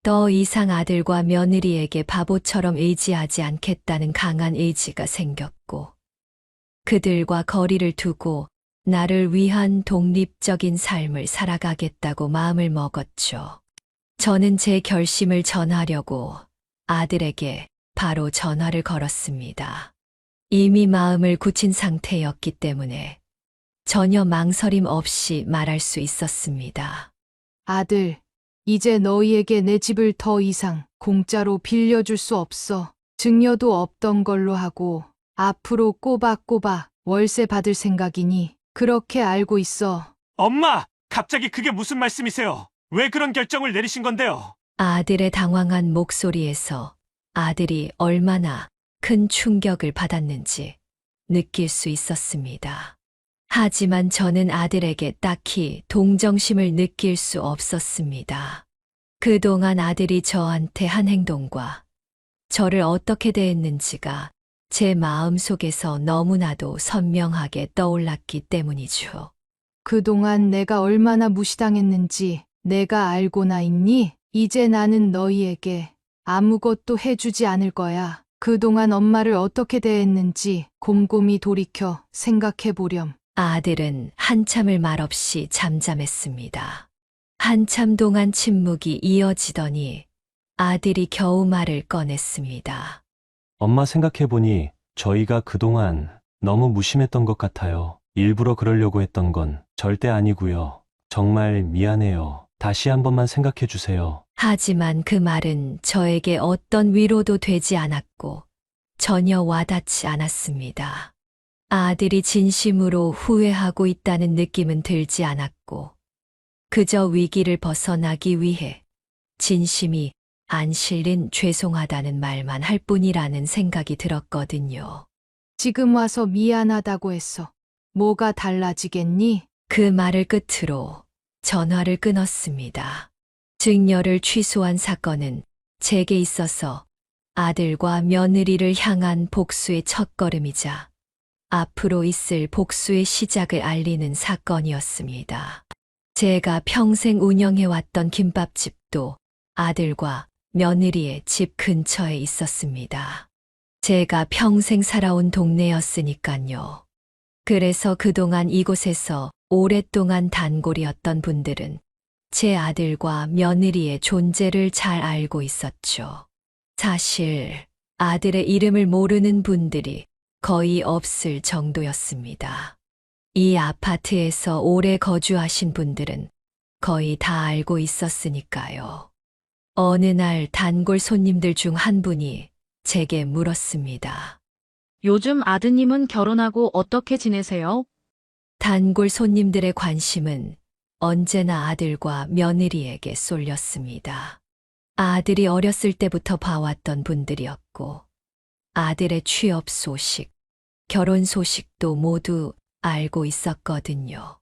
더 이상 아들과 며느리에게 바보처럼 의지하지 않겠다는 강한 의지가 생겼고, 그들과 거리를 두고 나를 위한 독립적인 삶을 살아가겠다고 마음을 먹었죠. 저는 제 결심을 전하려고 아들에게 바로 전화를 걸었습니다. 이미 마음을 굳힌 상태였기 때문에 전혀 망설임 없이 말할 수 있었습니다. 아들, 이제 너희에게 내 집을 더 이상 공짜로 빌려줄 수 없어. 증여도 없던 걸로 하고 앞으로 꼬박꼬박 월세 받을 생각이니 그렇게 알고 있어. 엄마! 갑자기 그게 무슨 말씀이세요? 왜 그런 결정을 내리신 건데요? 아들의 당황한 목소리에서 아들이 얼마나 큰 충격을 받았는지 느낄 수 있었습니다. 하지만 저는 아들에게 딱히 동정심을 느낄 수 없었습니다. 그동안 아들이 저한테 한 행동과 저를 어떻게 대했는지가 제 마음속에서 너무나도 선명하게 떠올랐기 때문이죠. 그동안 내가 얼마나 무시당했는지 내가 알고나 있니? 이제 나는 너희에게 아무것도 해주지 않을 거야. 그동안 엄마를 어떻게 대했는지 곰곰이 돌이켜 생각해 보렴. 아들은 한참을 말없이 잠잠했습니다. 한참 동안 침묵이 이어지더니 아들이 겨우 말을 꺼냈습니다. 엄마 생각해보니 저희가 그동안 너무 무심했던 것 같아요. 일부러 그러려고 했던 건 절대 아니고요. 정말 미안해요. 다시 한 번만 생각해 주세요. 하지만 그 말은 저에게 어떤 위로도 되지 않았고 전혀 와닿지 않았습니다. 아들이 진심으로 후회하고 있다는 느낌은 들지 않았고 그저 위기를 벗어나기 위해 진심이 안 실린 죄송하다는 말만 할 뿐이라는 생각이 들었거든요. 지금 와서 미안하다고 했어. 뭐가 달라지겠니? 그 말을 끝으로 전화를 끊었습니다. 증여를 취소한 사건은 제게 있어서 아들과 며느리를 향한 복수의 첫걸음이자 앞으로 있을 복수의 시작을 알리는 사건이었습니다. 제가 평생 운영해왔던 김밥집도 아들과 며느리의 집 근처에 있었습니다. 제가 평생 살아온 동네였으니까요. 그래서 그동안 이곳에서 오랫동안 단골이었던 분들은 제 아들과 며느리의 존재를 잘 알고 있었죠. 사실 아들의 이름을 모르는 분들이 거의 없을 정도였습니다. 이 아파트에서 오래 거주하신 분들은 거의 다 알고 있었으니까요. 어느 날 단골 손님들 중 한 분이 제게 물었습니다. 요즘 아드님은 결혼하고 어떻게 지내세요? 단골 손님들의 관심은 언제나 아들과 며느리에게 쏠렸습니다. 아들이 어렸을 때부터 봐왔던 분들이었고, 아들의 취업 소식, 결혼 소식도 모두 알고 있었거든요.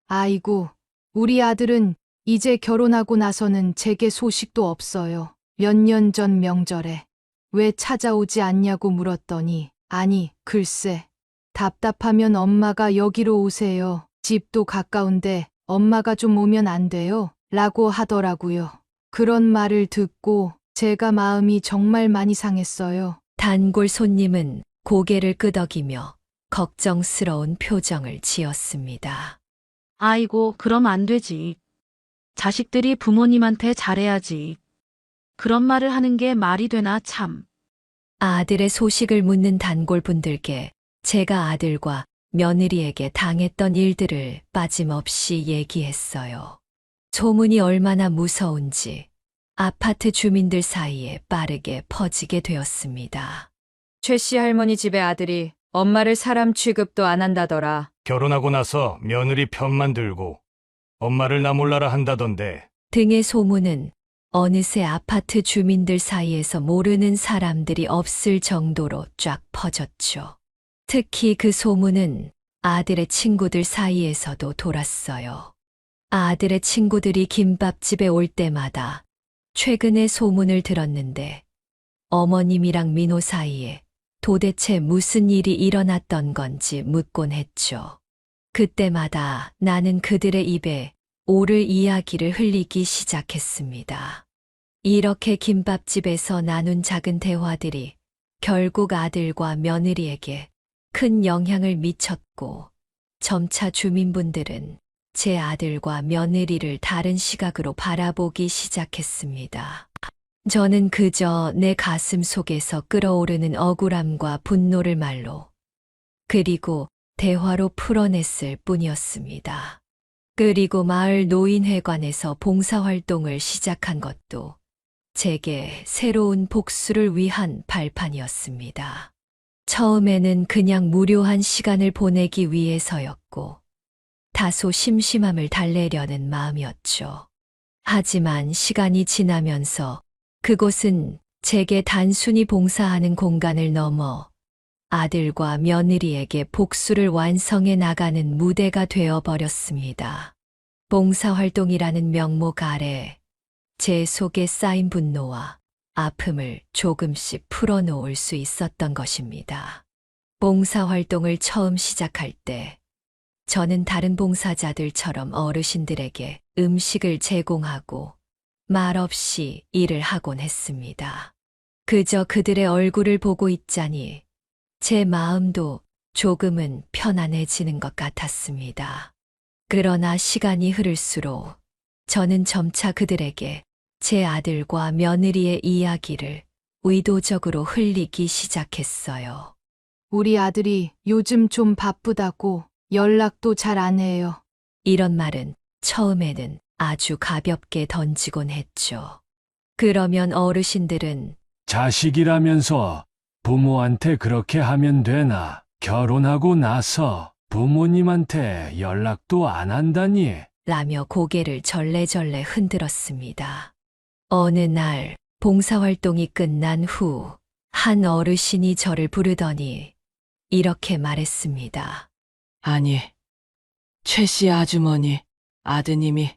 아이고, 우리 아들은 이제 결혼하고 나서는 제게 소식도 없어요. 몇 년 전 명절에 왜 찾아오지 않냐고 물었더니 아니, 글쎄. 답답하면 엄마가 여기로 오세요. 집도 가까운데 엄마가 좀 오면 안 돼요? 라고 하더라고요. 그런 말을 듣고 제가 마음이 정말 많이 상했어요. 단골 손님은 고개를 끄덕이며 걱정스러운 표정을 지었습니다. 아이고, 그럼 안 되지. 자식들이 부모님한테 잘해야지. 그런 말을 하는 게 말이 되나 참. 아들의 소식을 묻는 단골분들께 제가 아들과 며느리에게 당했던 일들을 빠짐없이 얘기했어요. 소문이 얼마나 무서운지 아파트 주민들 사이에 빠르게 퍼지게 되었습니다. 최 씨 할머니 집에 아들이 엄마를 사람 취급도 안 한다더라. 결혼하고 나서 며느리 편만 들고 엄마를 나 몰라라 한다던데. 등의 소문은 어느새 아파트 주민들 사이에서 모르는 사람들이 없을 정도로 쫙 퍼졌죠. 특히 그 소문은 아들의 친구들 사이에서도 돌았어요. 아들의 친구들이 김밥집에 올 때마다 최근에 소문을 들었는데 어머님이랑 민호 사이에 도대체 무슨 일이 일어났던 건지 묻곤 했죠. 그때마다 나는 그들의 입에 오를 이야기를 흘리기 시작했습니다. 이렇게 김밥집에서 나눈 작은 대화들이 결국 아들과 며느리에게 큰 영향을 미쳤고, 점차 주민분들은 제 아들과 며느리를 다른 시각으로 바라보기 시작했습니다. 저는 그저 내 가슴 속에서 끓어오르는 억울함과 분노를 말로, 그리고 대화로 풀어냈을 뿐이었습니다. 그리고 마을 노인회관에서 봉사활동을 시작한 것도 제게 새로운 복수를 위한 발판이었습니다. 처음에는 그냥 무료한 시간을 보내기 위해서였고, 다소 심심함을 달래려는 마음이었죠. 하지만 시간이 지나면서 그곳은 제게 단순히 봉사하는 공간을 넘어 아들과 며느리에게 복수를 완성해 나가는 무대가 되어버렸습니다. 봉사활동이라는 명목 아래 제 속에 쌓인 분노와 아픔을 조금씩 풀어놓을 수 있었던 것입니다. 봉사활동을 처음 시작할 때 저는 다른 봉사자들처럼 어르신들에게 음식을 제공하고 말없이 일을 하곤 했습니다. 그저 그들의 얼굴을 보고 있자니 제 마음도 조금은 편안해지는 것 같았습니다. 그러나 시간이 흐를수록 저는 점차 그들에게 제 아들과 며느리의 이야기를 의도적으로 흘리기 시작했어요. 우리 아들이 요즘 좀 바쁘다고 연락도 잘 안 해요. 이런 말은 처음에는 아주 가볍게 던지곤 했죠. 그러면 어르신들은 자식이라면서 부모한테 그렇게 하면 되나? 결혼하고 나서 부모님한테 연락도 안 한다니? 라며 고개를 절레절레 흔들었습니다. 어느 날 봉사활동이 끝난 후 한 어르신이 저를 부르더니 이렇게 말했습니다. 아니, 최 씨 아주머니, 아드님이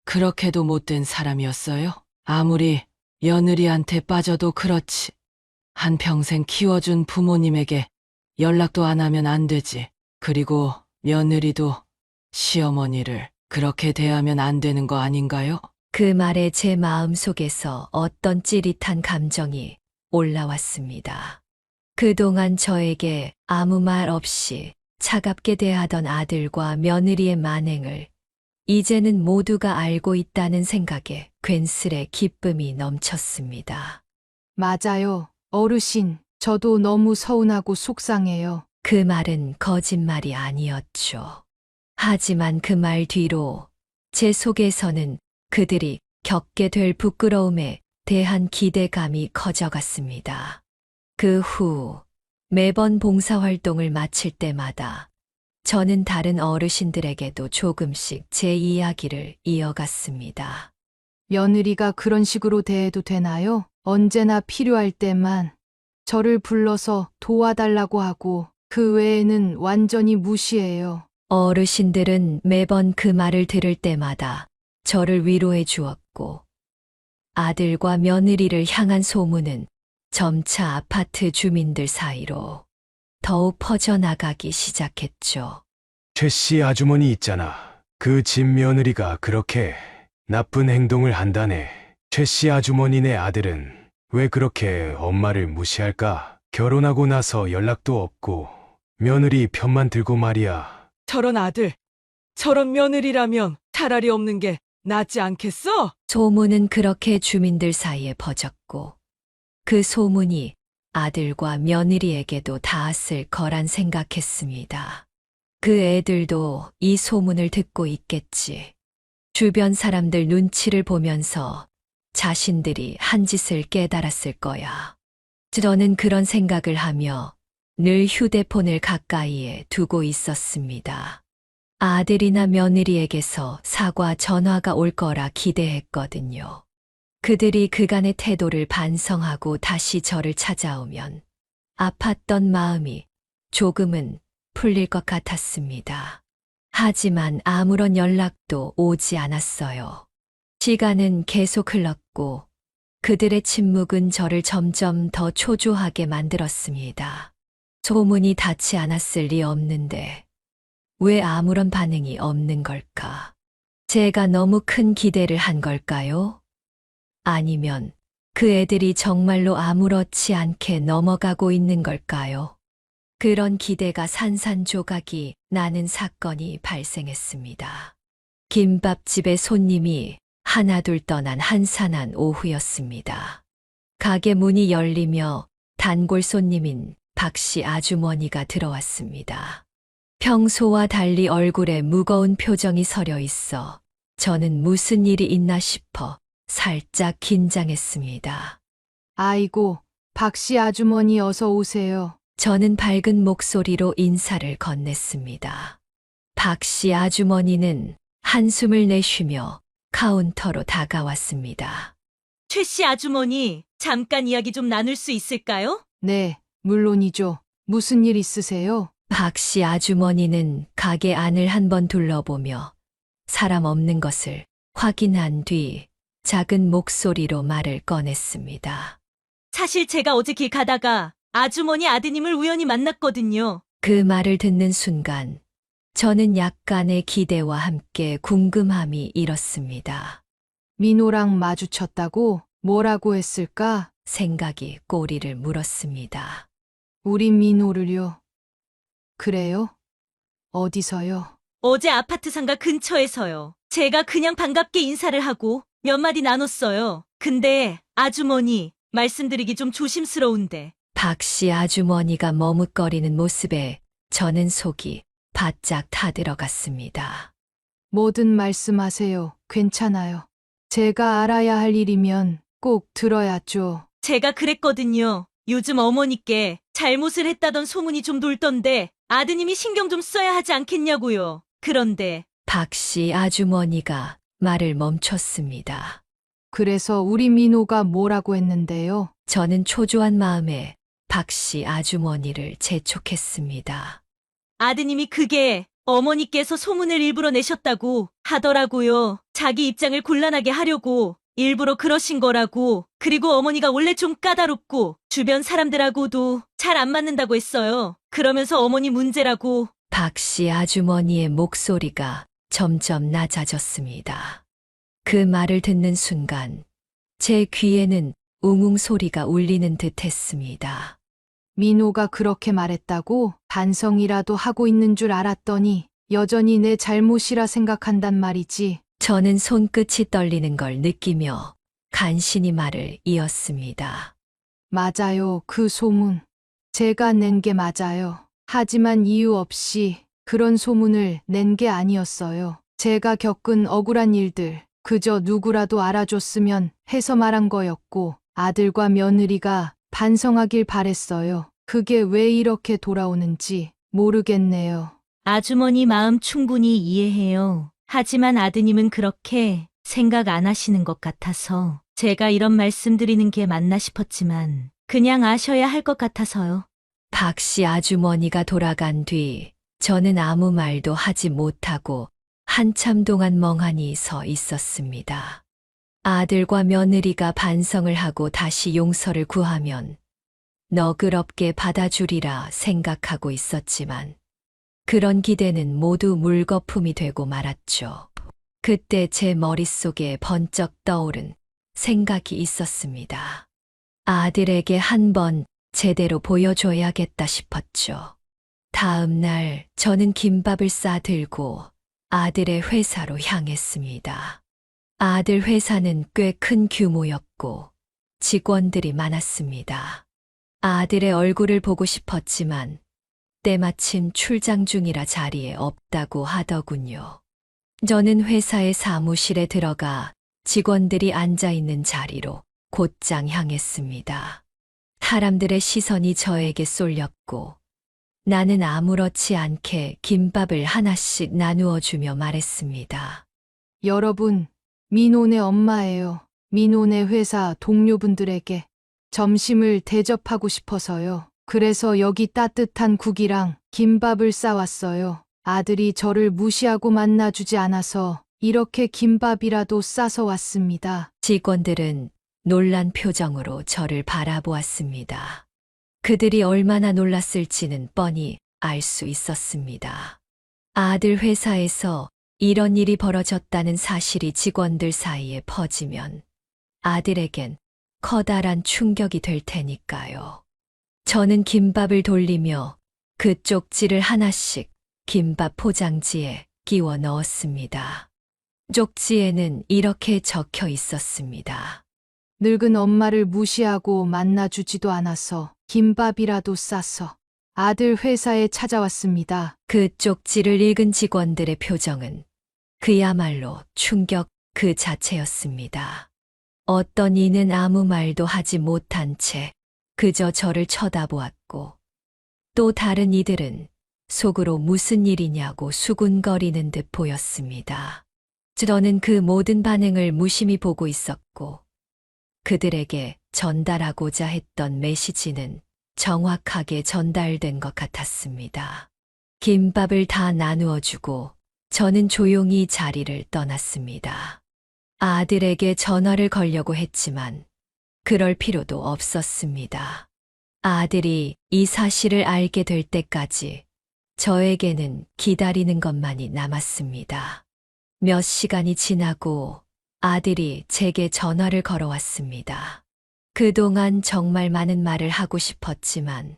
그렇게도 못된 사람이었어요? 아무리 며느리한테 빠져도 그렇지. 한평생 키워준 부모님에게 연락도 안 하면 안 되지. 그리고 며느리도 시어머니를 그렇게 대하면 안 되는 거 아닌가요? 그 말에 제 마음속에서 어떤 찌릿한 감정이 올라왔습니다. 그동안 저에게 아무 말 없이 차갑게 대하던 아들과 며느리의 만행을 이제는 모두가 알고 있다는 생각에 괜스레 기쁨이 넘쳤습니다. 맞아요, 어르신. 저도 너무 서운하고 속상해요. 그 말은 거짓말이 아니었죠. 하지만 그 말 뒤로 제 속에서는 그들이 겪게 될 부끄러움에 대한 기대감이 커져갔습니다. 그 후 매번 봉사활동을 마칠 때마다 저는 다른 어르신들에게도 조금씩 제 이야기를 이어갔습니다. 며느리가 그런 식으로 대해도 되나요? 언제나 필요할 때만 저를 불러서 도와달라고 하고 그 외에는 완전히 무시해요. 어르신들은 매번 그 말을 들을 때마다 저를 위로해 주었고, 아들과 며느리를 향한 소문은 점차 아파트 주민들 사이로 더욱 퍼져나가기 시작했죠. 최 씨 아주머니 있잖아. 그 집 며느리가 그렇게 나쁜 행동을 한다네. 최 씨 아주머니네 아들은 왜 그렇게 엄마를 무시할까? 결혼하고 나서 연락도 없고 며느리 편만 들고 말이야. 저런 아들, 저런 며느리라면 차라리 없는 게 낫지 않겠어? 소문은 그렇게 주민들 사이에 퍼졌고, 그 소문이 아들과 며느리에게도 닿았을 거란 생각했습니다. 그 애들도 이 소문을 듣고 있겠지. 주변 사람들 눈치를 보면서 자신들이 한 짓을 깨달았을 거야. 저는 그런 생각을 하며 늘 휴대폰을 가까이에 두고 있었습니다. 아들이나 며느리에게서 사과 전화가 올 거라 기대했거든요. 그들이 그간의 태도를 반성하고 다시 저를 찾아오면 아팠던 마음이 조금은 풀릴 것 같았습니다. 하지만 아무런 연락도 오지 않았어요. 시간은 계속 흘렀고 그들의 침묵은 저를 점점 더 초조하게 만들었습니다. 소문이 닿지 않았을 리 없는데 왜 아무런 반응이 없는 걸까? 제가 너무 큰 기대를 한 걸까요? 아니면 그 애들이 정말로 아무렇지 않게 넘어가고 있는 걸까요? 그런 기대가 산산조각이 나는 사건이 발생했습니다. 김밥집의 손님이 하나둘 떠난 한산한 오후였습니다. 가게 문이 열리며 단골 손님인 박씨 아주머니가 들어왔습니다. 평소와 달리 얼굴에 무거운 표정이 서려 있어 저는 무슨 일이 있나 싶어 살짝 긴장했습니다. 아이고, 박씨 아주머니 어서 오세요. 저는 밝은 목소리로 인사를 건넸습니다. 박씨 아주머니는 한숨을 내쉬며 카운터로 다가왔습니다. 최 씨 아주머니, 잠깐 이야기 좀 나눌 수 있을까요? 네, 물론이죠. 무슨 일 있으세요? 박씨 아주머니는 가게 안을 한번 둘러보며 사람 없는 것을 확인한 뒤 작은 목소리로 말을 꺼냈습니다. 사실 제가 어제 길 가다가 아주머니 아드님을 우연히 만났거든요. 그 말을 듣는 순간 저는 약간의 기대와 함께 궁금함이 일었습니다. 민호랑 마주쳤다고? 뭐라고 했을까? 생각이 꼬리를 물었습니다. 우리 민호를요. 그래요? 어디서요? 어제 아파트 상가 근처에서요. 제가 그냥 반갑게 인사를 하고 몇 마디 나눴어요. 근데 아주머니, 말씀드리기 좀 조심스러운데. 박씨 아주머니가 머뭇거리는 모습에 저는 속이 바짝 타들어갔습니다. 뭐든 말씀하세요. 괜찮아요. 제가 알아야 할 일이면 꼭 들어야죠. 제가 그랬거든요. 요즘 어머니께 잘못을 했다던 소문이 좀 돌던데 아드님이 신경 좀 써야 하지 않겠냐고요. 그런데 박씨 아주머니가 말을 멈췄습니다. 그래서 우리 민호가 뭐라고 했는데요? 저는 초조한 마음에 박씨 아주머니를 재촉했습니다. 아드님이 그게 어머니께서 소문을 일부러 내셨다고 하더라고요. 자기 입장을 곤란하게 하려고 일부러 그러신 거라고. 그리고 어머니가 원래 좀 까다롭고 주변 사람들하고도 잘 안 맞는다고 했어요. 그러면서 어머니 문제라고. 박씨 아주머니의 목소리가 점점 낮아졌습니다. 그 말을 듣는 순간 제 귀에는 웅웅 소리가 울리는 듯 했습니다. 민호가 그렇게 말했다고? 반성이라도 하고 있는 줄 알았더니 여전히 내 잘못이라 생각한단 말이지. 저는 손끝이 떨리는 걸 느끼며 간신히 말을 이었습니다. 맞아요. 그 소문. 제가 낸 게 맞아요. 하지만 이유 없이 그런 소문을 낸 게 아니었어요. 제가 겪은 억울한 일들, 그저 누구라도 알아줬으면 해서 말한 거였고, 아들과 며느리가 반성하길 바랬어요. 그게 왜 이렇게 돌아오는지 모르겠네요. 아주머니 마음 충분히 이해해요. 하지만 아드님은 그렇게 생각 안 하시는 것 같아서 제가 이런 말씀 드리는 게 맞나 싶었지만 그냥 아셔야 할 것 같아서요. 박씨 아주머니가 돌아간 뒤 저는 아무 말도 하지 못하고 한참 동안 멍하니 서 있었습니다. 아들과 며느리가 반성을 하고 다시 용서를 구하면 너그럽게 받아주리라 생각하고 있었지만 그런 기대는 모두 물거품이 되고 말았죠. 그때 제 머릿속에 번쩍 떠오른 생각이 있었습니다. 아들에게 한번 제대로 보여줘야겠다 싶었죠. 다음 날 저는 김밥을 싸들고 아들의 회사로 향했습니다. 아들 회사는 꽤 큰 규모였고 직원들이 많았습니다. 아들의 얼굴을 보고 싶었지만 때마침 출장 중이라 자리에 없다고 하더군요. 저는 회사의 사무실에 들어가 직원들이 앉아 있는 자리로 곧장 향했습니다. 사람들의 시선이 저에게 쏠렸고 나는 아무렇지 않게 김밥을 하나씩 나누어 주며 말했습니다. 여러분, 민호네 엄마예요. 민호네 회사 동료분들에게 점심을 대접하고 싶어서요. 그래서 여기 따뜻한 국이랑 김밥을 싸왔어요. 아들이 저를 무시하고 만나주지 않아서 이렇게 김밥이라도 싸서 왔습니다. 직원들은 놀란 표정으로 저를 바라보았습니다. 그들이 얼마나 놀랐을지는 뻔히 알 수 있었습니다. 아들 회사에서 이런 일이 벌어졌다는 사실이 직원들 사이에 퍼지면 아들에겐 커다란 충격이 될 테니까요. 저는 김밥을 돌리며 그 쪽지를 하나씩 김밥 포장지에 끼워 넣었습니다. 쪽지에는 이렇게 적혀 있었습니다. 늙은 엄마를 무시하고 만나주지도 않아서 김밥이라도 싸서 아들 회사에 찾아왔습니다. 그 쪽지를 읽은 직원들의 표정은 그야말로 충격 그 자체였습니다. 어떤 이는 아무 말도 하지 못한 채 그저 저를 쳐다보았고, 또 다른 이들은 속으로 무슨 일이냐고 수군거리는 듯 보였습니다. 저는 그 모든 반응을 무심히 보고 있었고, 그들에게 전달하고자 했던 메시지는 정확하게 전달된 것 같았습니다. 김밥을 다 나누어 주고 저는 조용히 자리를 떠났습니다. 아들에게 전화를 걸려고 했지만 그럴 필요도 없었습니다. 아들이 이 사실을 알게 될 때까지 저에게는 기다리는 것만이 남았습니다. 몇 시간이 지나고 아들이 제게 전화를 걸어왔습니다. 그동안 정말 많은 말을 하고 싶었지만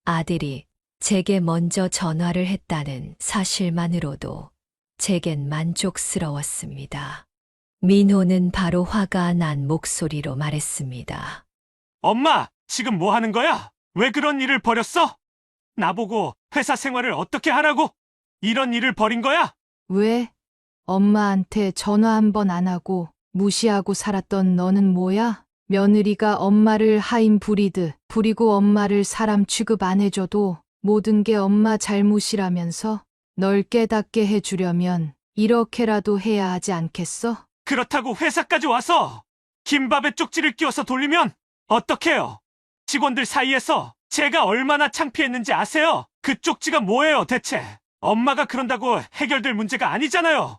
아들이 제게 먼저 전화를 했다는 사실만으로도 제겐 만족스러웠습니다. 민호는 바로 화가 난 목소리로 말했습니다. 엄마, 지금 뭐 하는 거야? 왜 그런 일을 벌였어? 나보고 회사 생활을 어떻게 하라고? 이런 일을 벌인 거야? 왜? 엄마한테 전화 한 번 안 하고 무시하고 살았던 너는 뭐야? 며느리가 엄마를 하인 부리고 엄마를 사람 취급 안 해줘도 모든 게 엄마 잘못이라면서 널 깨닫게 해주려면 이렇게라도 해야 하지 않겠어? 그렇다고 회사까지 와서 김밥에 쪽지를 끼워서 돌리면 어떡해요? 직원들 사이에서 제가 얼마나 창피했는지 아세요? 그 쪽지가 뭐예요, 대체? 엄마가 그런다고 해결될 문제가 아니잖아요.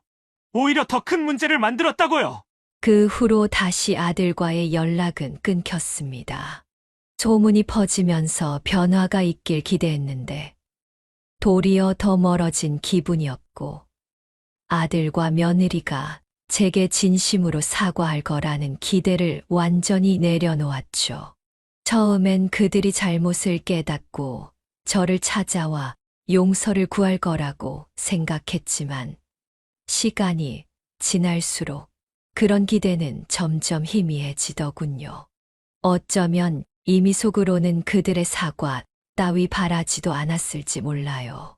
오히려 더 큰 문제를 만들었다고요. 그 후로 다시 아들과의 연락은 끊겼습니다. 소문이 퍼지면서 변화가 있길 기대했는데 도리어 더 멀어진 기분이었고, 아들과 며느리가 제게 진심으로 사과할 거라는 기대를 완전히 내려놓았죠. 처음엔 그들이 잘못을 깨닫고 저를 찾아와 용서를 구할 거라고 생각했지만 시간이 지날수록 그런 기대는 점점 희미해지더군요. 어쩌면 이미 속으로는 그들의 사과 따위 바라지도 않았을지 몰라요.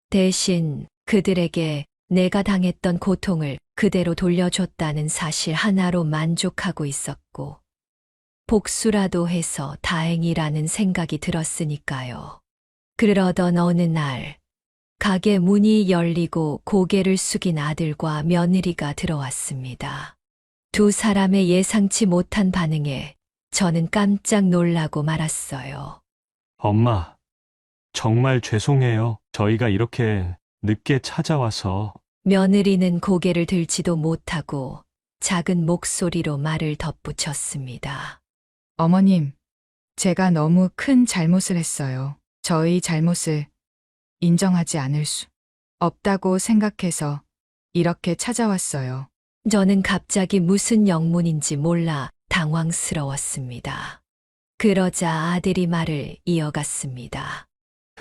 대신 그들에게 내가 당했던 고통을 그대로 돌려줬다는 사실 하나로 만족하고 있었고, 복수라도 해서 다행이라는 생각이 들었으니까요. 그러던 어느 날, 가게 문이 열리고 고개를 숙인 아들과 며느리가 들어왔습니다. 두 사람의 예상치 못한 반응에 저는 깜짝 놀라고 말았어요. 엄마, 정말 죄송해요. 저희가 이렇게 늦게 찾아와서. 며느리는 고개를 들지도 못하고 작은 목소리로 말을 덧붙였습니다. 어머님, 제가 너무 큰 잘못을 했어요. 저희 잘못을 인정하지 않을 수 없다고 생각해서 이렇게 찾아왔어요. 저는 갑자기 무슨 영문인지 몰라 당황스러웠습니다. 그러자 아들이 말을 이어갔습니다.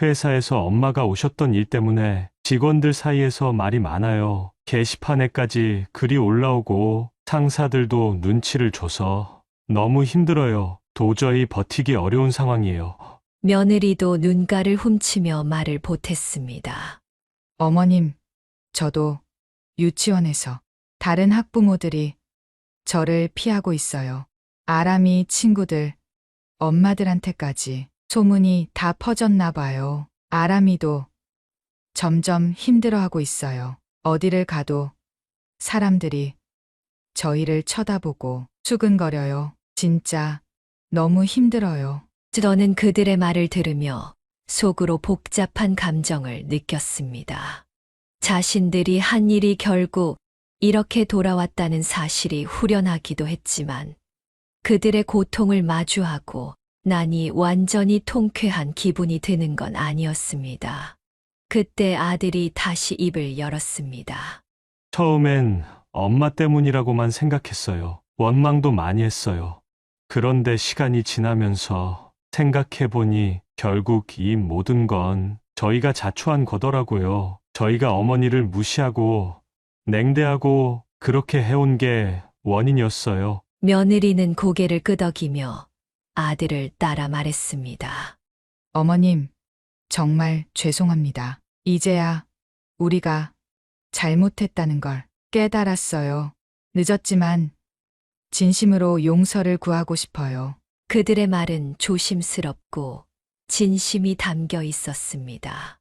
회사에서 엄마가 오셨던 일 때문에 직원들 사이에서 말이 많아요. 게시판에까지 글이 올라오고 상사들도 눈치를 줘서 너무 힘들어요. 도저히 버티기 어려운 상황이에요. 며느리도 눈가를 훔치며 말을 보탰습니다. 어머님, 저도 유치원에서 다른 학부모들이 저를 피하고 있어요. 아람이 친구들, 엄마들한테까지 소문이 다 퍼졌나 봐요. 아람이도 점점 힘들어하고 있어요. 어디를 가도 사람들이 저희를 쳐다보고 수근거려요. 진짜 너무 힘들어요. 저는 그들의 말을 들으며 속으로 복잡한 감정을 느꼈습니다. 자신들이 한 일이 결국 이렇게 돌아왔다는 사실이 후련하기도 했지만 그들의 고통을 마주하고 나니 완전히 통쾌한 기분이 드는 건 아니었습니다. 그때 아들이 다시 입을 열었습니다. 처음엔 엄마 때문이라고만 생각했어요. 원망도 많이 했어요. 그런데 시간이 지나면서 생각해보니 결국 이 모든 건 저희가 자초한 거더라고요. 저희가 어머니를 무시하고 냉대하고 그렇게 해온 게 원인이었어요. 며느리는 고개를 끄덕이며 아들을 따라 말했습니다. 어머님, 정말 죄송합니다. 이제야 우리가 잘못했다는 걸 깨달았어요. 늦었지만 진심으로 용서를 구하고 싶어요. 그들의 말은 조심스럽고 진심이 담겨 있었습니다.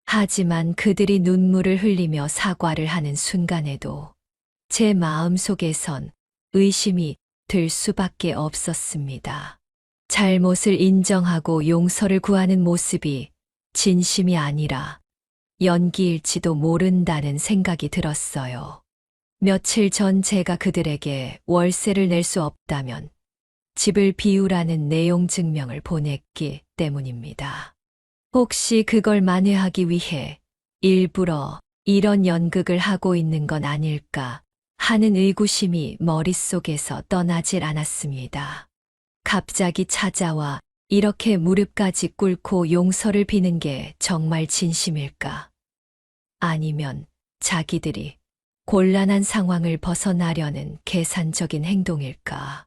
하지만 그들이 눈물을 흘리며 사과를 하는 순간에도 제 마음속에선 의심이 들 수밖에 없었습니다. 잘못을 인정하고 용서를 구하는 모습이 진심이 아니라 연기일지도 모른다는 생각이 들었어요. 며칠 전 제가 그들에게 월세를 낼 수 없다면 집을 비우라는 내용 증명을 보냈기 때문입니다. 혹시 그걸 만회하기 위해 일부러 이런 연극을 하고 있는 건 아닐까 하는 의구심이 머릿속에서 떠나질 않았습니다. 갑자기 찾아와 이렇게 무릎까지 꿇고 용서를 비는 게 정말 진심일까? 아니면 자기들이 곤란한 상황을 벗어나려는 계산적인 행동일까?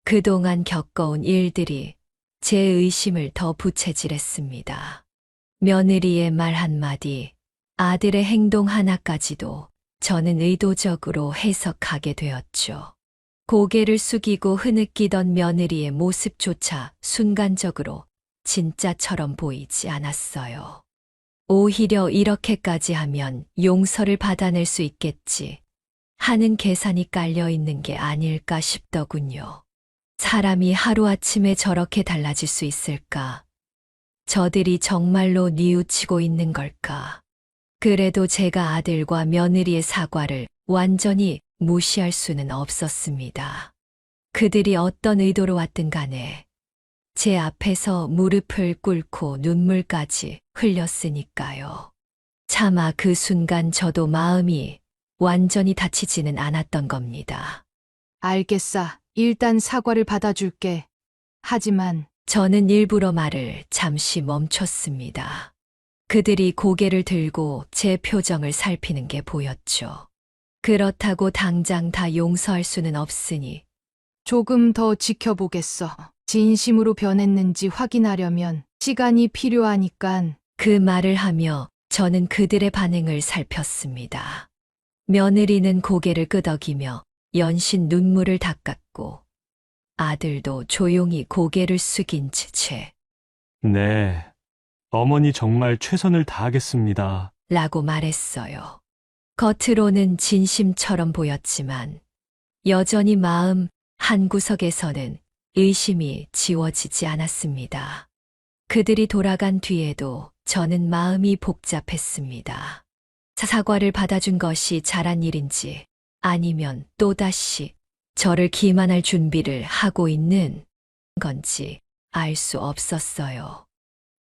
그동안 겪어온 일들이 제 의심을 더 부채질했습니다. 며느리의 말 한마디, 아들의 행동 하나까지도 저는 의도적으로 해석하게 되었죠. 고개를 숙이고 흐느끼던 며느리의 모습조차 순간적으로 진짜처럼 보이지 않았어요. 오히려 이렇게까지 하면 용서를 받아낼 수 있겠지 하는 계산이 깔려 있는 게 아닐까 싶더군요. 사람이 하루아침에 저렇게 달라질 수 있을까? 저들이 정말로 뉘우치고 있는 걸까? 그래도 제가 아들과 며느리의 사과를 완전히 무시할 수는 없었습니다. 그들이 어떤 의도로 왔든 간에 제 앞에서 무릎을 꿇고 눈물까지 흘렸으니까요. 차마 그 순간 저도 마음이 완전히 다치지는 않았던 겁니다. 알겠어. 일단 사과를 받아줄게. 하지만 저는 일부러 말을 잠시 멈췄습니다. 그들이 고개를 들고 제 표정을 살피는 게 보였죠. 그렇다고 당장 다 용서할 수는 없으니 조금 더 지켜보겠어. 진심으로 변했는지 확인하려면 시간이 필요하니깐. 그 말을 하며 저는 그들의 반응을 살폈습니다. 며느리는 고개를 끄덕이며 연신 눈물을 닦았고 아들도 조용히 고개를 숙인 채 네, 어머니 정말 최선을 다하겠습니다. 라고 말했어요. 겉으로는 진심처럼 보였지만 여전히 마음 한구석에서는 의심이 지워지지 않았습니다. 그들이 돌아간 뒤에도 저는 마음이 복잡했습니다. 사과를 받아준 것이 잘한 일인지 아니면 또다시 저를 기만할 준비를 하고 있는 건지 알 수 없었어요.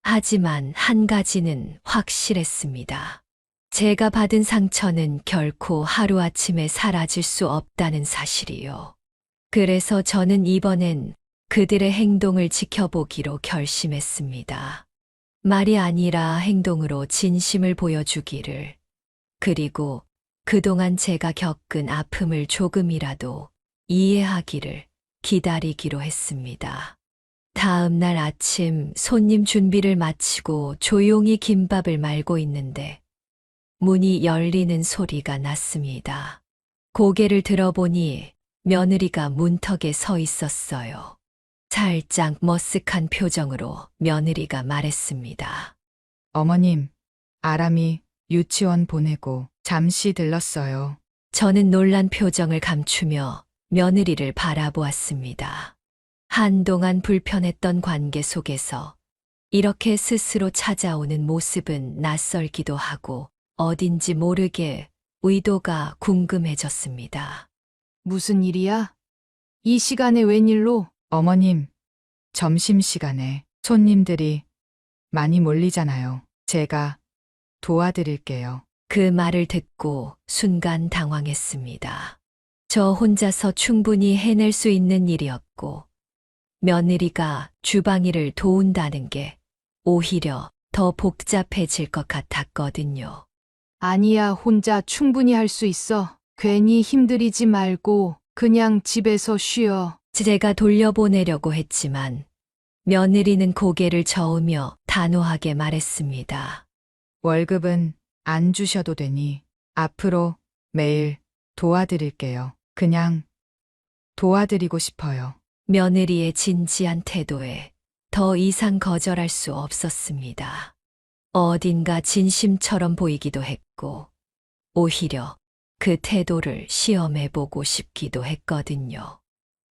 하지만 한 가지는 확실했습니다. 제가 받은 상처는 결코 하루아침에 사라질 수 없다는 사실이요. 그래서 저는 이번엔 그들의 행동을 지켜보기로 결심했습니다. 말이 아니라 행동으로 진심을 보여주기를, 그리고 그동안 제가 겪은 아픔을 조금이라도 이해하기를 기다리기로 했습니다. 다음 날 아침 손님 준비를 마치고 조용히 김밥을 말고 있는데 문이 열리는 소리가 났습니다. 고개를 들어보니 며느리가 문턱에 서 있었어요. 살짝 머쓱한 표정으로 며느리가 말했습니다. 어머님, 아람이 유치원 보내고 잠시 들렀어요. 저는 놀란 표정을 감추며 며느리를 바라보았습니다. 한동안 불편했던 관계 속에서 이렇게 스스로 찾아오는 모습은 낯설기도 하고 어딘지 모르게 의도가 궁금해졌습니다. 무슨 일이야? 이 시간에 웬일로? 어머님, 점심시간에 손님들이 많이 몰리잖아요. 제가 도와드릴게요. 그 말을 듣고 순간 당황했습니다. 저 혼자서 충분히 해낼 수 있는 일이었고, 며느리가 주방 일을 도운다는 게 오히려 더 복잡해질 것 같았거든요. 아니야, 혼자 충분히 할 수 있어. 괜히 힘들이지 말고 그냥 집에서 쉬어. 제가 돌려보내려고 했지만 며느리는 고개를 저으며 단호하게 말했습니다. 월급은 안 주셔도 되니 앞으로 매일 도와드릴게요. 그냥 도와드리고 싶어요. 며느리의 진지한 태도에 더 이상 거절할 수 없었습니다. 어딘가 진심처럼 보이기도 했고, 오히려 그 태도를 시험해보고 싶기도 했거든요.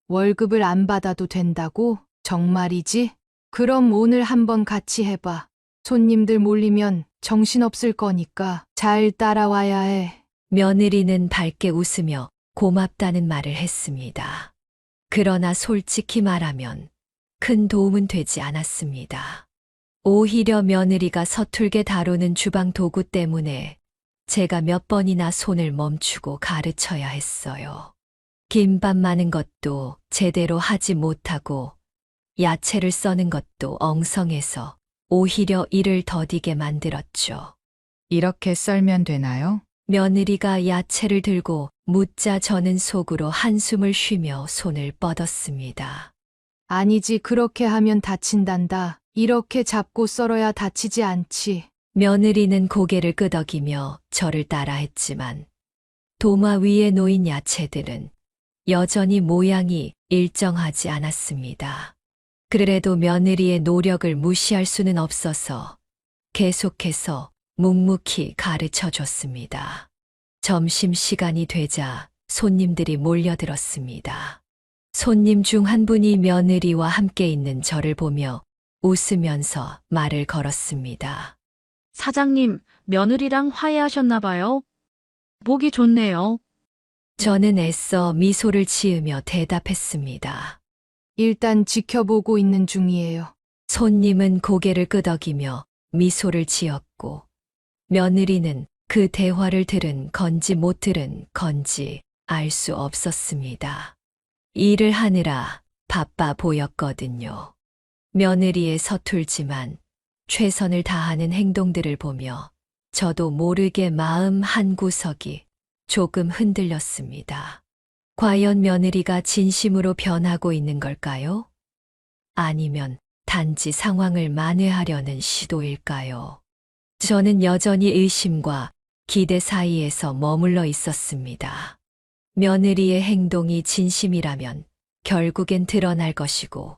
월급을 안 받아도 된다고? 정말이지? 그럼 오늘 한번 같이 해봐. 손님들 몰리면 정신없을 거니까 잘 따라와야 해. 며느리는 밝게 웃으며 고맙다는 말을 했습니다. 그러나 솔직히 말하면 큰 도움은 되지 않았습니다. 오히려 며느리가 서툴게 다루는 주방 도구 때문에 제가 몇 번이나 손을 멈추고 가르쳐야 했어요. 김밥 마는 것도 제대로 하지 못하고 야채를 써는 것도 엉성해서 오히려 일을 더디게 만들었죠. 이렇게 썰면 되나요? 며느리가 야채를 들고 묻자 저는 속으로 한숨을 쉬며 손을 뻗었습니다. 아니지, 그렇게 하면 다친단다. 이렇게 잡고 썰어야 다치지 않지. 며느리는 고개를 끄덕이며 저를 따라했지만 도마 위에 놓인 야채들은 여전히 모양이 일정하지 않았습니다. 그래도 며느리의 노력을 무시할 수는 없어서 계속해서 묵묵히 가르쳐 줬습니다. 점심시간이 되자 손님들이 몰려들었습니다. 손님 중 한 분이 며느리와 함께 있는 저를 보며 웃으면서 말을 걸었습니다. 사장님, 며느리랑 화해하셨나봐요. 보기 좋네요. 저는 애써 미소를 지으며 대답했습니다. 일단 지켜보고 있는 중이에요. 손님은 고개를 끄덕이며 미소를 지었고, 며느리는 그 대화를 들은 건지 못 들은 건지 알 수 없었습니다. 일을 하느라 바빠 보였거든요. 며느리의 서툴지만 최선을 다하는 행동들을 보며 저도 모르게 마음 한구석이 조금 흔들렸습니다. 과연 며느리가 진심으로 변하고 있는 걸까요? 아니면 단지 상황을 만회하려는 시도일까요? 저는 여전히 의심과 기대 사이에서 머물러 있었습니다. 며느리의 행동이 진심이라면 결국엔 드러날 것이고,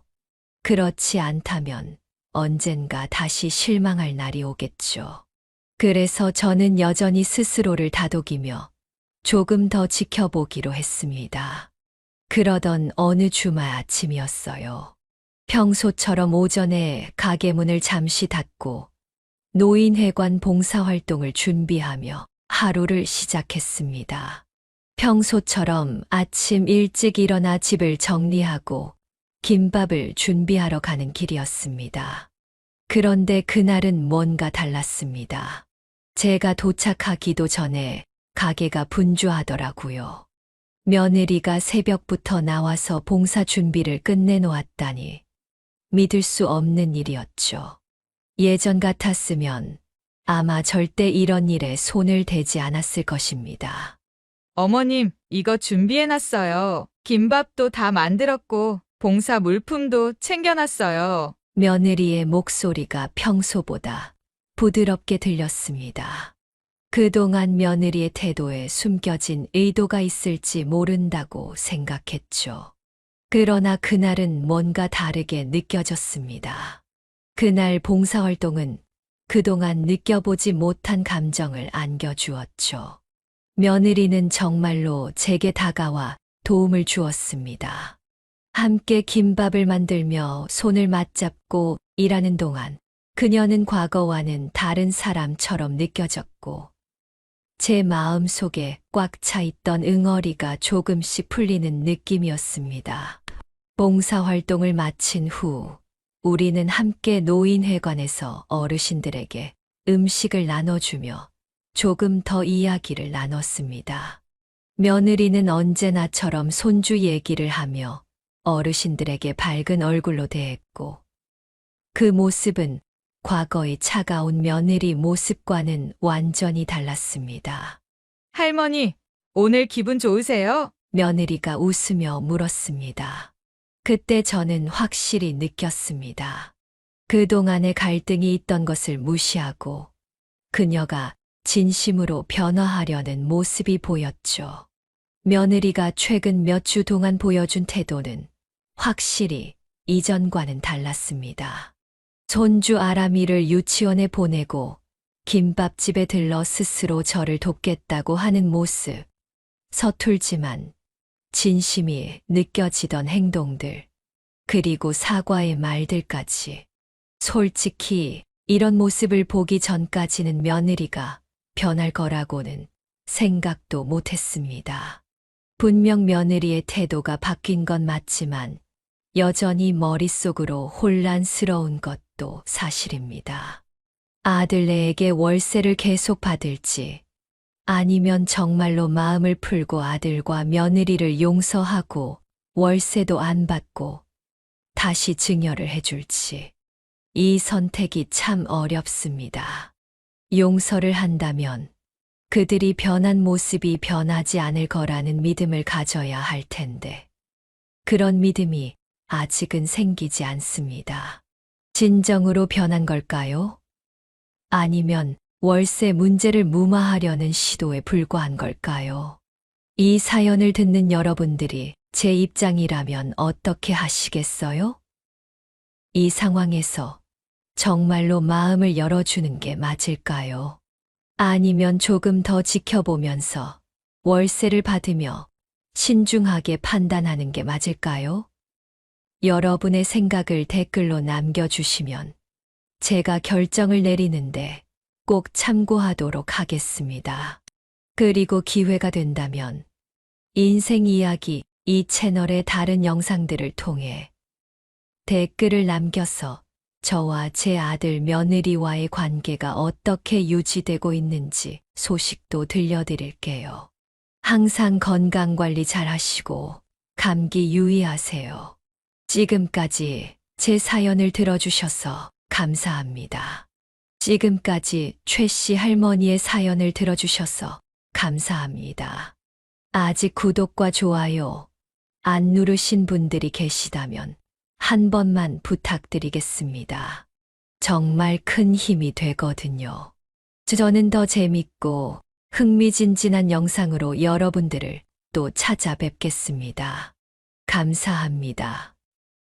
그렇지 않다면 언젠가 다시 실망할 날이 오겠죠. 그래서 저는 여전히 스스로를 다독이며 조금 더 지켜보기로 했습니다. 그러던 어느 주말 아침이었어요. 평소처럼 오전에 가게 문을 잠시 닫고 노인회관 봉사활동을 준비하며 하루를 시작했습니다. 평소처럼 아침 일찍 일어나 집을 정리하고 김밥을 준비하러 가는 길이었습니다. 그런데 그날은 뭔가 달랐습니다. 제가 도착하기도 전에 가게가 분주하더라고요. 며느리가 새벽부터 나와서 봉사 준비를 끝내놓았다니 믿을 수 없는 일이었죠. 예전 같았으면 아마 절대 이런 일에 손을 대지 않았을 것입니다. 어머님, 이거 준비해놨어요. 김밥도 다 만들었고 봉사 물품도 챙겨놨어요. 며느리의 목소리가 평소보다 부드럽게 들렸습니다. 그동안 며느리의 태도에 숨겨진 의도가 있을지 모른다고 생각했죠. 그러나 그날은 뭔가 다르게 느껴졌습니다. 그날 봉사활동은 그동안 느껴보지 못한 감정을 안겨주었죠. 며느리는 정말로 제게 다가와 도움을 주었습니다. 함께 김밥을 만들며 손을 맞잡고 일하는 동안 그녀는 과거와는 다른 사람처럼 느껴졌고 제 마음 속에 꽉 차 있던 응어리가 조금씩 풀리는 느낌이었습니다. 봉사활동을 마친 후 우리는 함께 노인회관에서 어르신들에게 음식을 나눠주며 조금 더 이야기를 나눴습니다. 며느리는 언제나처럼 손주 얘기를 하며 어르신들에게 밝은 얼굴로 대했고 그 모습은 과거의 차가운 며느리 모습과는 완전히 달랐습니다. 할머니, 오늘 기분 좋으세요? 며느리가 웃으며 물었습니다. 그때 저는 확실히 느꼈습니다. 그동안의 갈등이 있던 것을 무시하고 그녀가 진심으로 변화하려는 모습이 보였죠. 며느리가 최근 몇 주 동안 보여준 태도는 확실히 이전과는 달랐습니다. 손주 아람이를 유치원에 보내고 김밥집에 들러 스스로 저를 돕겠다고 하는 모습, 서툴지만 진심이 느껴지던 행동들, 그리고 사과의 말들까지. 솔직히 이런 모습을 보기 전까지는 며느리가 변할 거라고는 생각도 못했습니다. 분명 며느리의 태도가 바뀐 건 맞지만 여전히 머릿속으로 혼란스러운 것도 사실입니다. 아들네에게 월세를 계속 받을지 아니면 정말로 마음을 풀고 아들과 며느리를 용서하고 월세도 안 받고 다시 증여를 해줄지. 이 선택이 참 어렵습니다. 용서를 한다면 그들이 변한 모습이 변하지 않을 거라는 믿음을 가져야 할 텐데 그런 믿음이 아직은 생기지 않습니다. 진정으로 변한 걸까요? 아니면 월세 문제를 무마하려는 시도에 불과한 걸까요? 이 사연을 듣는 여러분들이 제 입장이라면 어떻게 하시겠어요? 이 상황에서 정말로 마음을 열어주는 게 맞을까요? 아니면 조금 더 지켜보면서 월세를 받으며 신중하게 판단하는 게 맞을까요? 여러분의 생각을 댓글로 남겨주시면 제가 결정을 내리는데 꼭 참고하도록 하겠습니다. 그리고 기회가 된다면 인생 이야기 이 채널의 다른 영상들을 통해 댓글을 남겨서 저와 제 아들 며느리와의 관계가 어떻게 유지되고 있는지 소식도 들려드릴게요. 항상 건강관리 잘 하시고 감기 유의하세요. 지금까지 제 사연을 들어주셔서 감사합니다. 지금까지 최씨 할머니의 사연을 들어주셔서 감사합니다. 아직 구독과 좋아요 안 누르신 분들이 계시다면 한 번만 부탁드리겠습니다. 정말 큰 힘이 되거든요. 저는 더 재밌고 흥미진진한 영상으로 여러분들을 또 찾아뵙겠습니다. 감사합니다.